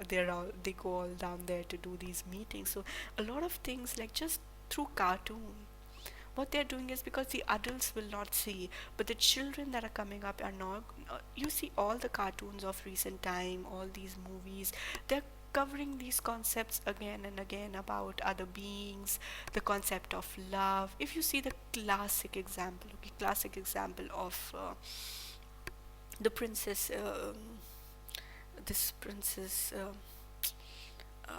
Speaker 1: they go all down there to do these meetings. So a lot of things, like, just through cartoon, what they're doing is because the adults will not see, but the children that are coming up are not. You see all the cartoons of recent time, all these movies, they're covering these concepts again and again about other beings, the concept of love. If you see the classic example of the princess, this princess, uh,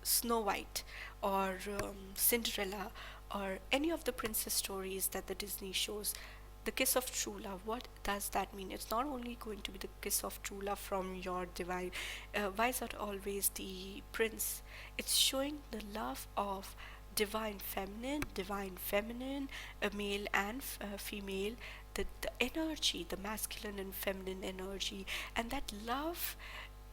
Speaker 1: Snow White or Cinderella or any of the princess stories that the Disney shows, the kiss of true love, what does that mean? It's not only going to be the kiss of true love from your divine. Why is that always the prince? It's showing the love of divine feminine, a male and female, the energy, the masculine and feminine energy, and that love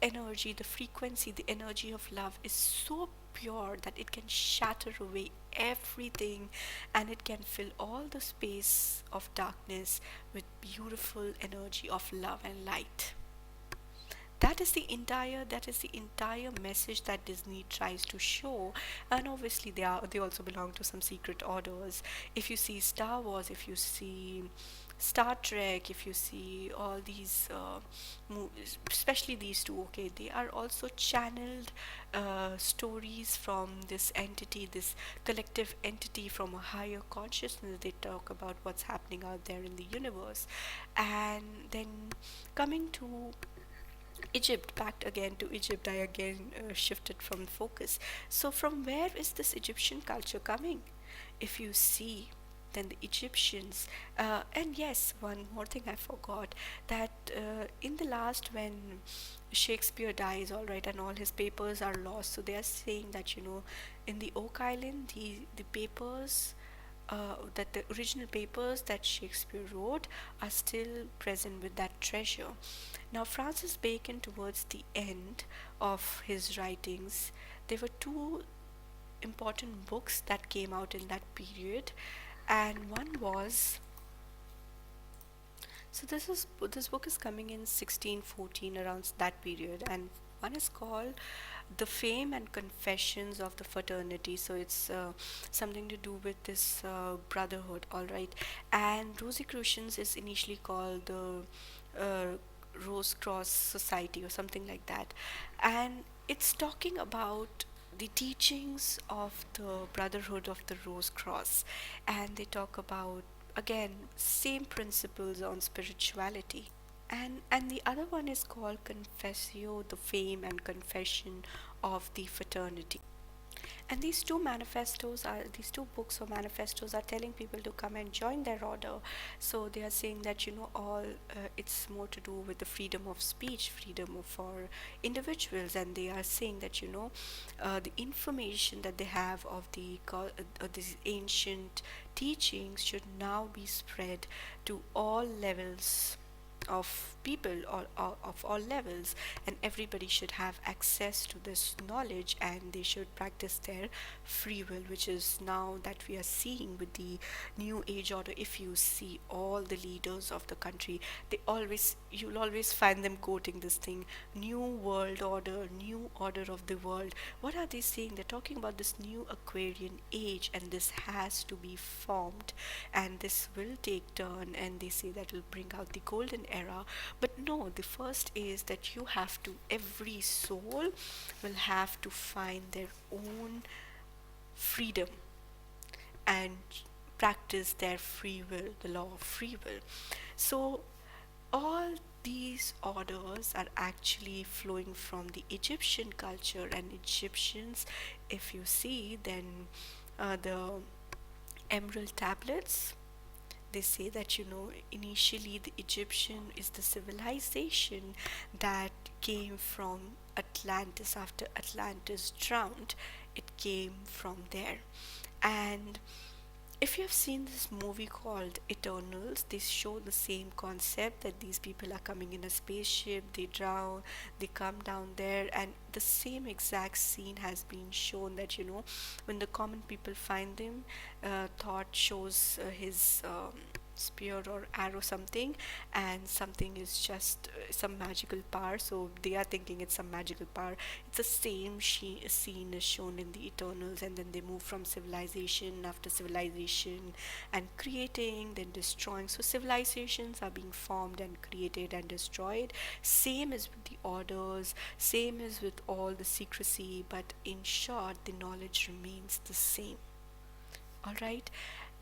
Speaker 1: energy, the frequency, the energy of love is so pure that it can shatter away everything, and it can fill all the space of darkness with beautiful energy of love and light. That is the entire message that Disney tries to show. And obviously they also belong to some secret orders. If you see Star Wars, if you see Star Trek, if you see all these movies, especially these two, okay, they are also channeled stories from this entity, this collective entity from a higher consciousness. They talk about what's happening out there in the universe. And then coming to Egypt, back again to Egypt, I again shifted from focus. So, from where is this Egyptian culture coming? If you see, then the Egyptians, and yes, one more thing I forgot, that in the last, when Shakespeare dies, all right, and all his papers are lost, so they are saying that, in the Oak Island, the papers, that the original papers that Shakespeare wrote are still present with that treasure. Now, Francis Bacon, towards the end of his writings, there were two important books that came out in that period, and one was, so this book is coming in 1614, around that period, and one is called The Fame and Confessions of the Fraternity. So it's something to do with this brotherhood, all right. And Rosicrucians is initially called the uh, Rose Cross Society or something like that, and it's talking about the teachings of the Brotherhood of the Rose Cross, and they talk about, again, same principles on spirituality. And the other one is called Confessio, the Fame and Confession of the Fraternity. And these two books or manifestos are telling people to come and join their order. So they are saying that, all it's more to do with the freedom of speech, freedom for individuals, and they are saying that, the information that they have of these ancient teachings should now be spread to all levels of people, of all levels, and everybody should have access to this knowledge, and they should practice their free will, which is now that we are seeing with the new age order. If you see all the leaders of the country, you'll always find them quoting this thing: new world order, new order of the world. What are they saying? They're talking about this new Aquarian age, and this has to be formed, and this will take turn, and they say that will bring out the golden era. But no, the first is that every soul will have to find their own freedom and practice their free will, the law of free will. So all these orders are actually flowing from the Egyptian culture, and Egyptians, if you see, then the emerald tablets, they say that, initially the Egyptian is the civilization that came from Atlantis. After Atlantis drowned, it came from there. And if you have seen this movie called Eternals, they show the same concept, that these people are coming in a spaceship, they drown, they come down there, and the same exact scene has been shown, that, when the common people find them, Thought shows his spear or arrow, something, and something is just some magical power, so they are thinking it's some magical power. It's the same scene is shown in the Eternals, and then they move from civilization after civilization, and creating, then destroying. So civilizations are being formed and created and destroyed. Same as with the orders, same as with all the secrecy, but in short, the knowledge remains the same. All right.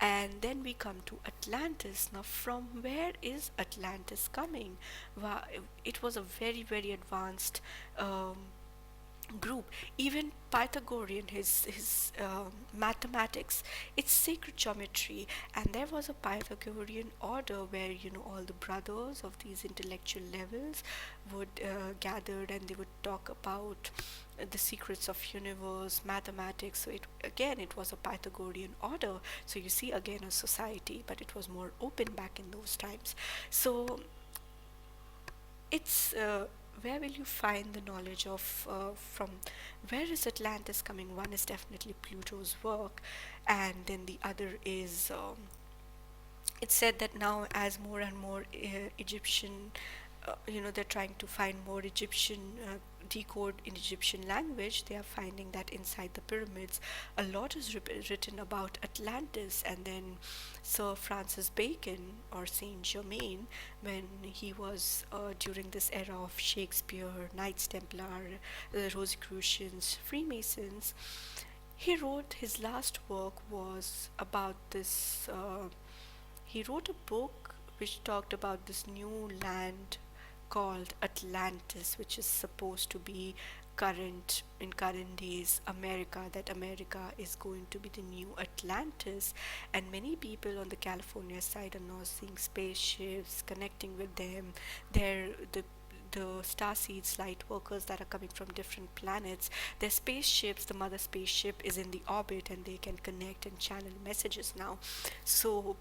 Speaker 1: And then we come to Atlantis. Now, from where is Atlantis coming? It was a very, very advanced um, group. Even Pythagorean, his mathematics, it's sacred geometry. And there was a Pythagorean order where, all the brothers of these intellectual levels would gather, and they would talk about the secrets of universe, mathematics. So it was a Pythagorean order. So you see, again, a society, but it was more open back in those times. So it's where will you find the knowledge of from where is Atlantis coming? One is definitely Pluto's work, and then the other is it's said that now, as more and more Egyptian, they're trying to find more Egyptian decode in Egyptian language. They are finding that inside the pyramids a lot is written about Atlantis. And then Sir Francis Bacon, or Saint Germain, when he was during this era of Shakespeare, Knights Templar, the Rosicrucians, Freemasons, he wrote his last work was about this. He wrote a book which talked about this new land called Atlantis, which is supposed to be current days America, that America is going to be the new Atlantis. And many people on the California side are now seeing spaceships connecting with them. They're the star seeds light workers that are coming from different planets, their spaceships, the mother spaceship is in the orbit, and they can connect and channel messages now. So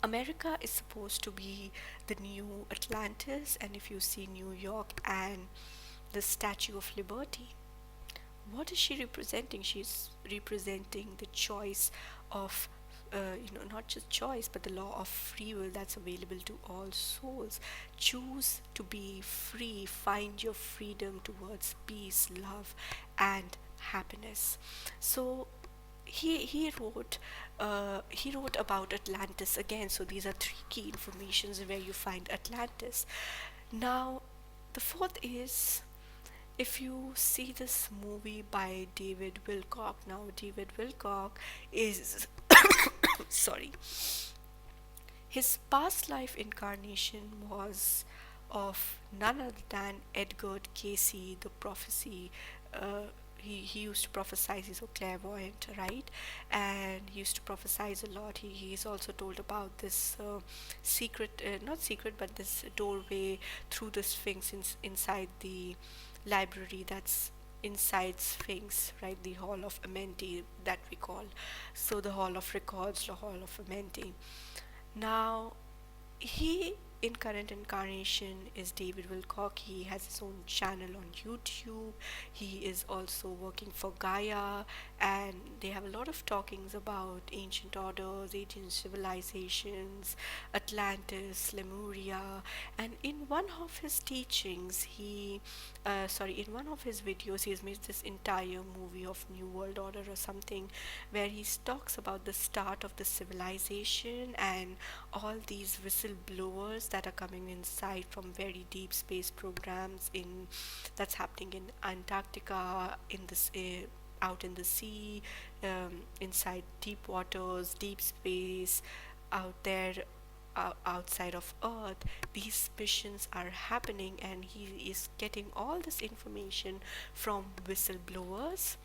Speaker 1: America is supposed to be the new Atlantis. And if you see New York and the Statue of Liberty, what is she representing? She's representing the choice of, not just choice, but the law of free will that's available to all souls. Choose to be free, find your freedom towards peace, love, and happiness. So he wrote about Atlantis again. So these are three key informations where you find Atlantis. Now, the fourth is, if you see this movie by David Wilcock. Now, David Wilcock is sorry, his past life incarnation was of none other than Edgar Casey, the prophecy. He used to prophesize, he's so clairvoyant, right? And he used to prophesize a lot. He's also told about this secret, not secret, but this doorway through the Sphinx inside the library that's inside Sphinx, right? The Hall of Amenti that we call. So the Hall of Records, the Hall of Amenti. Now, he in current incarnation is David Wilcock. He has his own channel on YouTube. He is also working for Gaia, and they have a lot of talkings about ancient orders, ancient civilizations, Atlantis, Lemuria. And in one of his teachings, in one of his videos, he's made this entire movie of New World Order or something, where he talks about the start of the civilization and all these whistleblowers that are coming inside from very deep space programs in that's happening in Antarctica, in this out in the sea, inside deep waters, deep space, out there, outside of Earth. These missions are happening, and he is getting all this information from whistleblowers.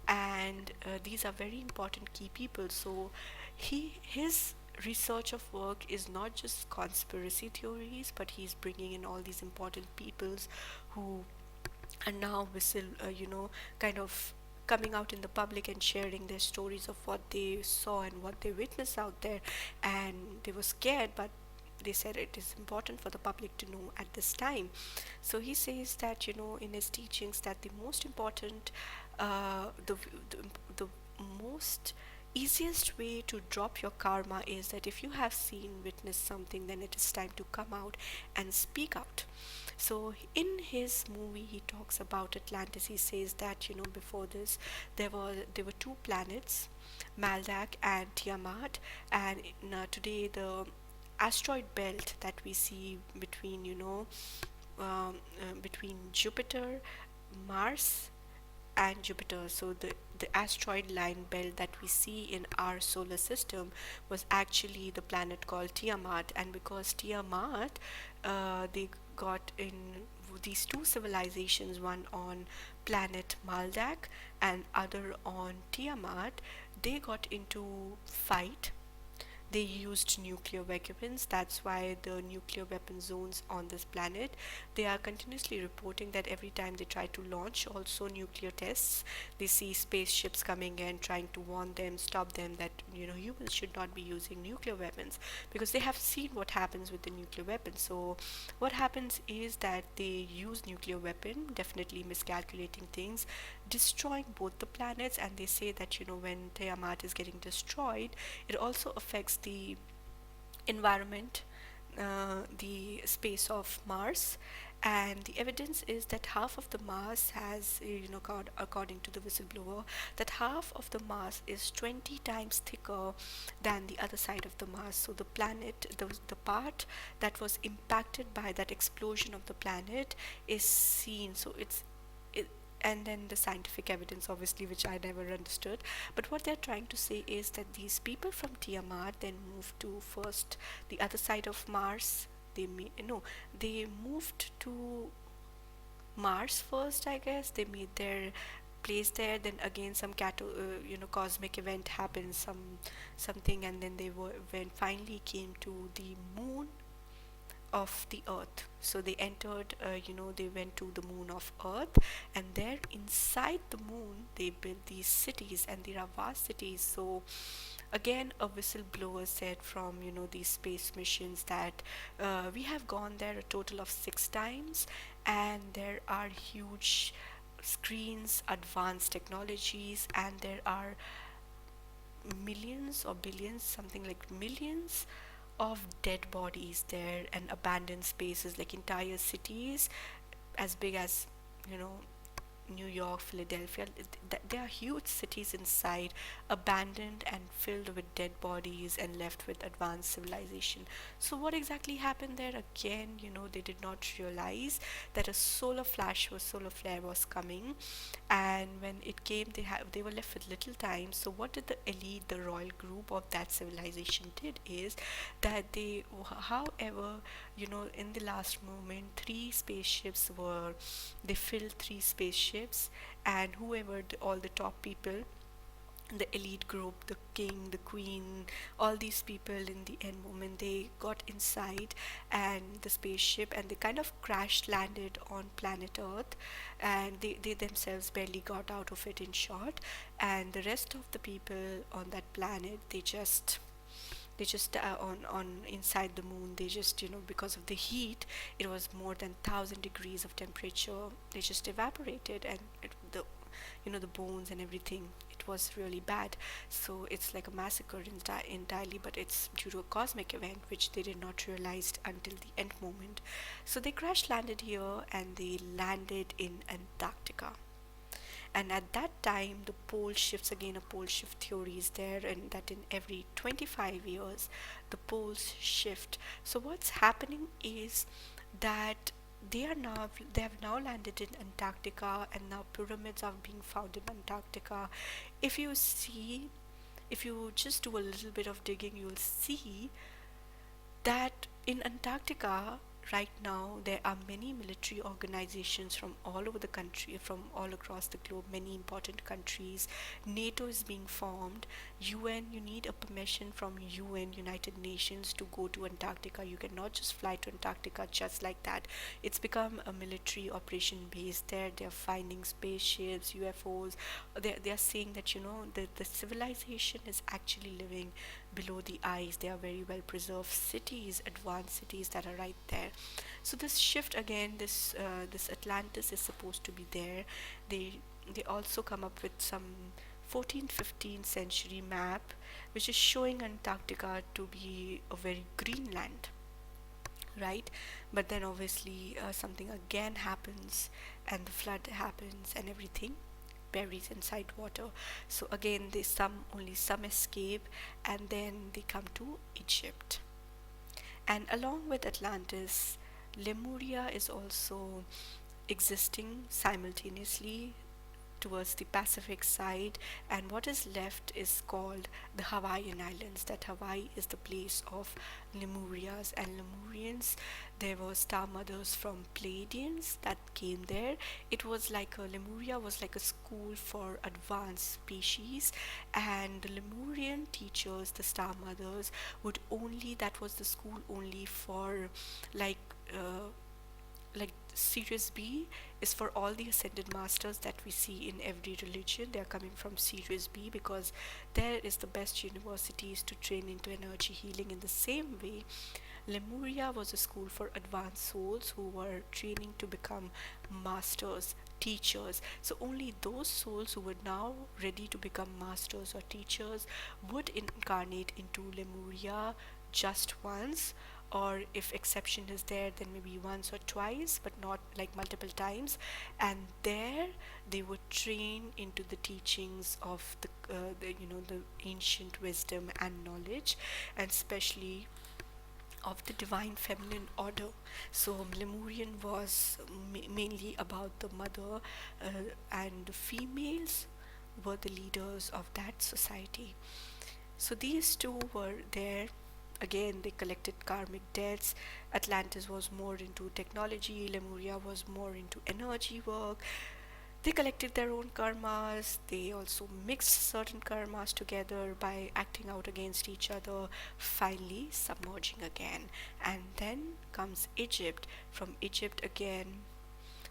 Speaker 1: And these are very important key people. So his research of work is not just conspiracy theories, but he's bringing in all these important peoples who are now kind of coming out in the public and sharing their stories of what they saw and what they witnessed out there. And they were scared, but they said it is important for the public to know at this time. So he says that, in his teachings, that the most important, the, the, the most easiest way to drop your karma is that if you have seen, witnessed something, then it is time to come out and speak out. So in his movie, he talks about Atlantis. He says that, before this, there were two planets, Maldak and Tiamat. And today, the asteroid belt that we see between, between Jupiter, Mars, and Jupiter. So the the asteroid line belt that we see in our solar system was actually the planet called Tiamat. And because Tiamat, they got in these two civilizations, one on planet Maldak and other on Tiamat, they got into fight. They used nuclear weapons. That's why the nuclear weapon zones on this planet, they are continuously reporting that every time they try to launch also nuclear tests, they see spaceships coming in trying to warn them, stop them, that humans should not be using nuclear weapons, because they have seen what happens with the nuclear weapon. So what happens is that they use nuclear weapon, definitely miscalculating things, destroying both the planets. And they say that when Tiamat is getting destroyed, it also affects the environment, the space of Mars. And the evidence is that half of the Mars has, according to the whistleblower, that half of the Mars is 20 times thicker than the other side of the Mars. So the planet, the part that was impacted by that explosion of the planet is seen. So it, and then the scientific evidence, obviously, which I never understood. But what they're trying to say is that these people from Tiamat then moved to first the other side of Mars. No, they moved to Mars first, I guess. They made their place there. Then again, some cosmic event happened, something, and then when finally came to the moon of the earth. So they entered, they went to the moon of earth, and there inside the moon they built these cities, and there are vast cities. So again, a whistleblower said from these space missions that we have gone there a total of 6 times, and there are huge screens, advanced technologies, and there are millions or billions, something like millions of dead bodies there, and abandoned spaces, like entire cities as big as you know New York, Philadelphia. There are huge cities inside, abandoned and filled with dead bodies and left with advanced civilization. So what exactly happened there? Again, they did not realize that a solar flare was coming, and when it came, they were left with little time. So what did the elite, the royal group of that civilization did is that however, in the last moment, they filled 3 spaceships, and all the top people, the elite group, the king, the queen, all these people, in the end moment, they got inside and the spaceship, and they kind of crash landed on planet Earth, and they themselves barely got out of it, in short. And the rest of the people on that planet, they just on inside the moon, they just, because of the heat, it was more than 1,000 degrees of temperature, they just evaporated, and the bones and everything, it was really bad. So it's like a massacre entirely, but it's due to a cosmic event which they did not realize until the end moment. So they crash landed here, and they landed in Antarctica. And at that time, the pole shifts, again, a pole shift theory is there, and that in every 25 years the poles shift. So what's happening is that they have now landed in Antarctica, and now pyramids are being found in Antarctica. If you see, if you just do a little bit of digging, you'll see that in Antarctica right now there are many military organizations from all over the country, from all across the globe, many important countries. NATO is being formed. UN, you need a permission from UN, United Nations, to go to Antarctica. You cannot just fly to Antarctica just like that. It's become a military operation base there. They're finding spaceships, UFOs. They are saying that the civilization is actually living below the ice. They are very well preserved cities, advanced cities that are right there. So this shift again, this Atlantis is supposed to be there. They also come up with some 14th 15th century map which is showing Antarctica to be a very green land, right? But then obviously something again happens, and the flood happens, and everything buries inside water. So again, only some escape, and then they come to Egypt. And along with Atlantis, Lemuria is also existing simultaneously towards the Pacific side, and what is left is called the Hawaiian Islands. That Hawaii is the place of Lemurias and Lemurians. There were star mothers from Pleiadians that came there. It was like a Lemuria was like a school for advanced species, and the Lemurian teachers, the star mothers, would only that was the school only for like uh, like Sirius B is for all the ascended masters that we see in every religion. They are coming from Sirius B because there is the best universities to train into energy healing. In the same way, Lemuria was a school for advanced souls who were training to become masters, teachers. So only those souls who were now ready to become masters or teachers would incarnate into Lemuria just once, or if exception is there, then maybe once or twice, but not like multiple times. And there they would train into the teachings of the ancient wisdom and knowledge, and especially of the divine feminine order. So Lemurian was mainly about the mother, and the females were the leaders of that society. So these two were there. Again, they collected karmic debts. Atlantis was more into technology, Lemuria was more into energy work. They collected their own karmas. They also mixed certain karmas together by acting out against each other, finally submerging again. And then comes Egypt. From Egypt again,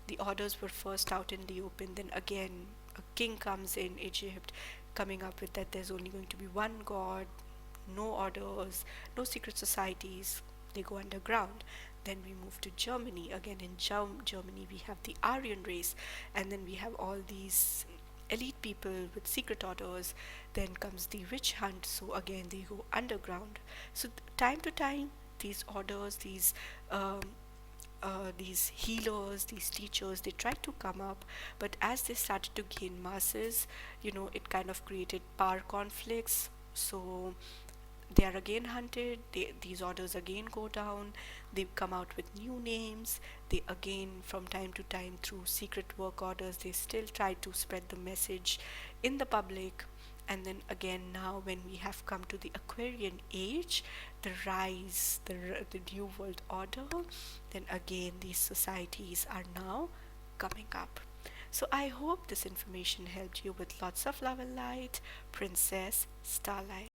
Speaker 1: the orders were first out in the open, then again a king comes in Egypt, coming up with that there's only going to be one god, no orders, no secret societies, they go underground. Then we move to Germany. Again, in Germany, we have the Aryan race, and then we have all these elite people with secret orders. Then comes the witch hunt, so again, they go underground. So, time to time, these orders, these healers, these teachers, they tried to come up, but as they started to gain masses, it kind of created power conflicts. So they are again hunted, these orders again go down, they come out with new names, they again, from time to time, through secret work orders, they still try to spread the message in the public. And then again, now when we have come to the Aquarian age, the rise, the new world order, then again these societies are now coming up. So I hope this information helped you. With lots of love and light, Princess Starlight.